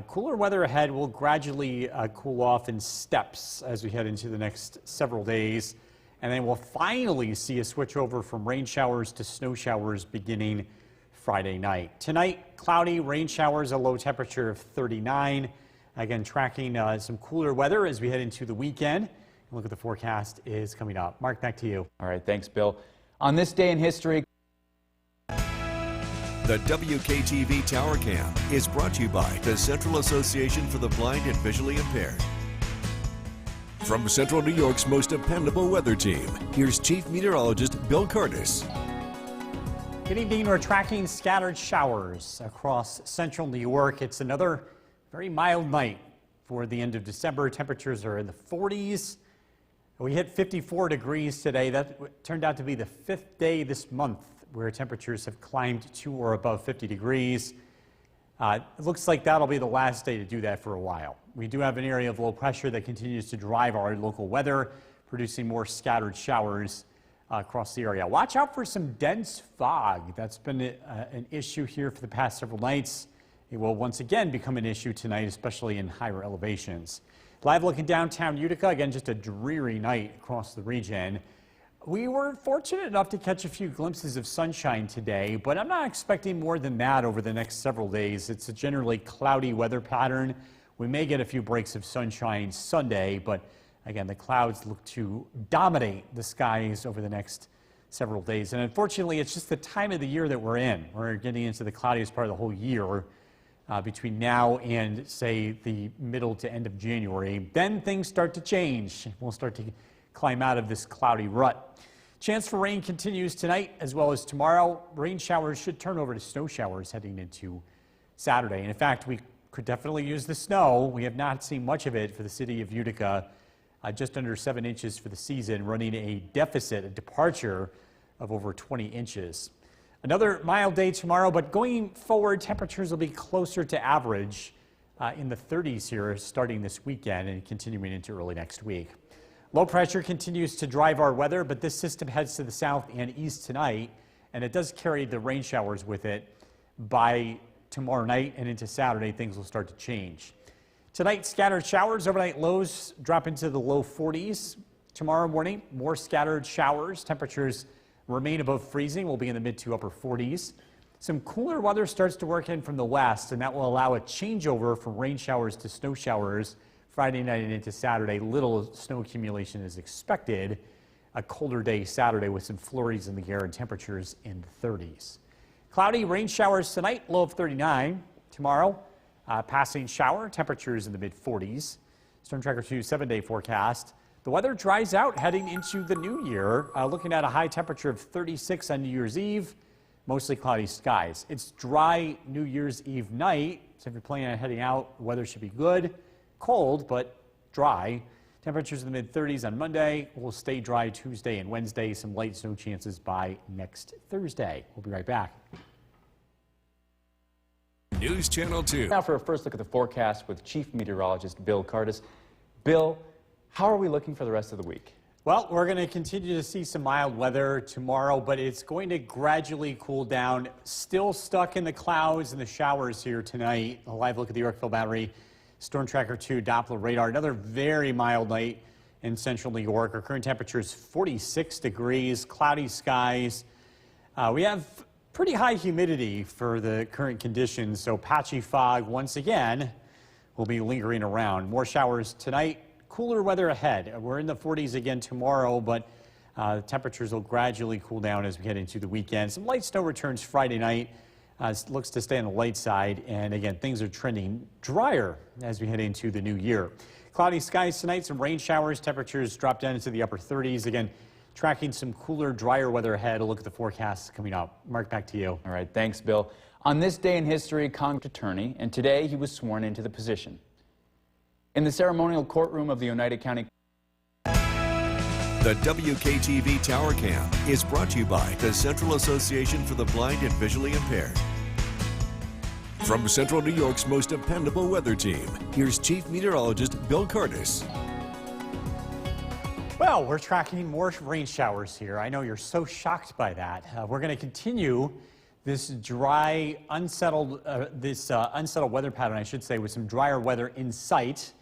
Cooler weather ahead will gradually cool off in steps as we head into the next several days. And then we'll finally see a switch over from rain showers to snow showers beginning Friday night. Tonight, cloudy, rain showers, a low temperature of 39. Again, tracking some cooler weather as we head into the weekend. Look at the forecast is coming up. Mark, back to you. All right, thanks, Bill. On this day in history, The WKTV Tower Cam is brought to you by the Central Association for the Blind and Visually Impaired. From Central New York's most dependable weather team, here's Chief Meteorologist Bill Cardis. Good evening. We're tracking scattered showers across central New York. It's another very mild night for the end of December. Temperatures are in the 40s. We hit 54 degrees today. That turned out to be the 5th day this month where temperatures have climbed to or above 50 degrees. It looks like that'll be the last day to do that for a while. We do have an area of low pressure that continues to drive our local weather, producing more scattered showers across the area. Watch out for some dense fog. That's been an issue here for the past several nights. It will once again become an issue tonight, especially in higher elevations. Live look in downtown Utica, again, just a dreary night across the region. We were fortunate enough to catch a few glimpses of sunshine today, but I'm not expecting more than that over the next several days. It's a generally cloudy weather pattern. We may get a few breaks of sunshine Sunday, but again, the clouds look to dominate the skies over the next several days. And unfortunately, it's just the time of the year that we're in. We're getting into the cloudiest part of the whole year. Between now and, say, the middle to end of January, then things start to change. We'll start to climb out of this cloudy rut. Chance for rain continues tonight as well as tomorrow. Rain showers should turn over to snow showers heading into Saturday. And in fact, we could definitely use the snow. We have not seen much of it for the city of Utica. Just under 7 inches for the season, running a deficit, a departure of over 20 inches. Another mild day tomorrow, but going forward, temperatures will be closer to average in the 30s here starting this weekend and continuing into early next week. Low pressure continues to drive our weather, but this system heads to the south and east tonight, and it does carry the rain showers with it. By tomorrow night and into Saturday, things will start to change. Tonight, scattered showers. Overnight lows drop into the low 40s. Tomorrow morning, more scattered showers. Temperatures remain above freezing. We'll be in the mid to upper 40s. Some cooler weather starts to work in from the west, and that will allow a changeover from rain showers to snow showers Friday night and into Saturday. Little snow accumulation is expected. A colder day Saturday with some flurries in the air and temperatures in the 30s. Cloudy rain showers tonight, low of 39. Tomorrow, passing shower, temperatures in the mid 40s. Storm Tracker 2 7-day forecast. The weather dries out heading into the new year. Looking at a high temperature of 36 on New Year's Eve. Mostly cloudy skies. It's dry New Year's Eve night, so if you're planning on heading out, the weather should be good. Cold, but dry. Temperatures in the mid-30s on Monday. Will stay dry Tuesday and Wednesday. Some light snow chances by next Thursday. We'll be right back. News Channel 2. Now for a first look at the forecast with Chief Meteorologist Bill Curtis. Bill, how are we looking for the rest of the week? Well, we're going to continue to see some mild weather tomorrow, but it's going to gradually cool down. Still stuck in the clouds and the showers here tonight. A live look at the Yorkville Battery Storm Tracker 2 Doppler radar. Another very mild night in central New York. Our current temperature is 46 degrees, cloudy skies. We have pretty high humidity for the current conditions, so patchy fog once again will be lingering around. More showers tonight. Cooler weather ahead. We're in the 40s again tomorrow, but temperatures will gradually cool down as we head into the weekend. Some light snow returns Friday night. Looks to stay on the light side, and again, things are trending drier as we head into the new year. Cloudy skies tonight, some rain showers. Temperatures drop down into the upper 30s. Again, tracking some cooler, drier weather ahead. A look at the forecasts coming up. Mark, back to you. All right, thanks, Bill. On this day in history, Congress attorney, and today he was sworn into the position. In the ceremonial courtroom of the Oneida County. The WKTV Tower Cam is brought to you by the Central Association for the Blind and Visually Impaired. From Central New York's most dependable weather team, here's Chief Meteorologist Bill Curtis. Well, we're tracking more rain showers here. I know you're so shocked by that. We're going to continue this dry, unsettled weather pattern, I should say, with some drier weather in sight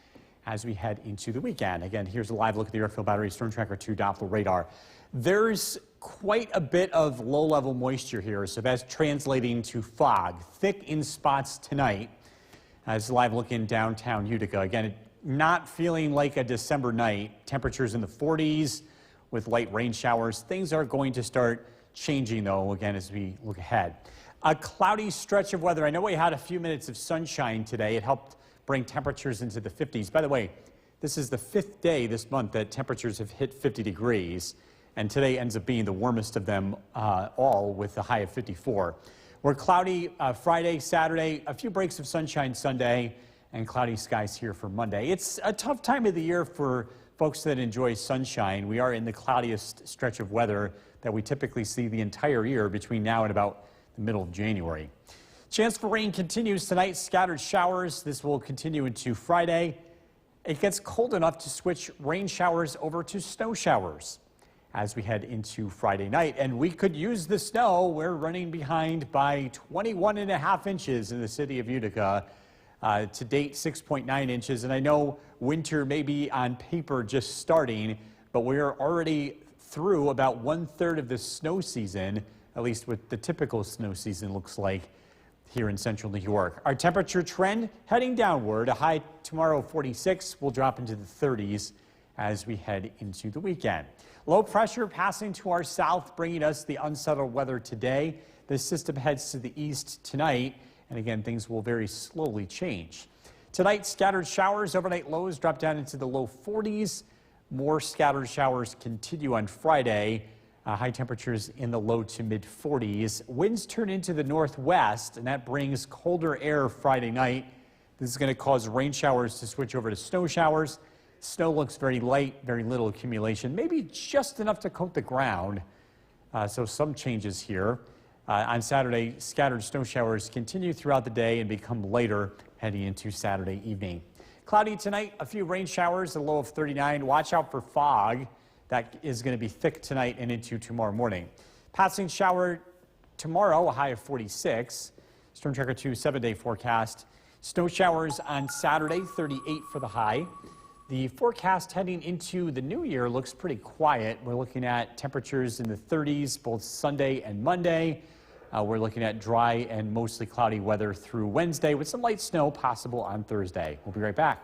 as we head into the weekend. Again, here's a live look at the Yorkville Battery Storm Tracker 2 Doppler radar. There's quite a bit of low-level moisture here, so that's translating to fog. Thick in spots tonight as a live look in downtown Utica. Again, not feeling like a December night. Temperatures in the 40s with light rain showers. Things are going to start changing, though, again, as we look ahead. A cloudy stretch of weather. I know we had a few minutes of sunshine today. It helped bring temperatures into the 50s. By the way, this is the 5th day this month that temperatures have hit 50 degrees, and today ends up being the warmest of them all with a high of 54. We're cloudy Friday, Saturday, a few breaks of sunshine Sunday, and cloudy skies here for Monday. It's a tough time of the year for folks that enjoy sunshine. We are in the cloudiest stretch of weather that we typically see the entire year between now and about the middle of January. Chance for rain continues tonight, scattered showers. This will continue into Friday. It gets cold enough to switch rain showers over to snow showers as we head into Friday night. And we could use the snow. We're running behind by 21.5 inches in the city of Utica. To date, 6.9 inches. And I know winter may be on paper just starting, but we're already through about 1/3 of the snow season, at least what the typical snow season looks like here in central New York. Our temperature trend heading downward. A high tomorrow 46 will drop into the 30s as we head into the weekend. Low pressure passing to our south, bringing us the unsettled weather today. This system heads to the east tonight, and again, things will very slowly change. Tonight, scattered showers, overnight lows drop down into the low 40s. More scattered showers continue on Friday. High temperatures in the low to mid 40s. Winds turn into the northwest, and that brings colder air Friday night. This is going to cause rain showers to switch over to snow showers. Snow looks very light, very little accumulation, maybe just enough to coat the ground. So some changes here. On Saturday, scattered snow showers continue throughout the day and become later heading into Saturday evening. Cloudy tonight, a few rain showers, a low of 39. Watch out for fog. That is going to be thick tonight and into tomorrow morning. Passing shower tomorrow, a high of 46. Storm Tracker 2 7-day forecast. Snow showers on Saturday, 38 for the high. The forecast heading into the new year looks pretty quiet. We're looking at temperatures in the 30s both Sunday and Monday. We're looking at dry and mostly cloudy weather through Wednesday with some light snow possible on Thursday. We'll be right back.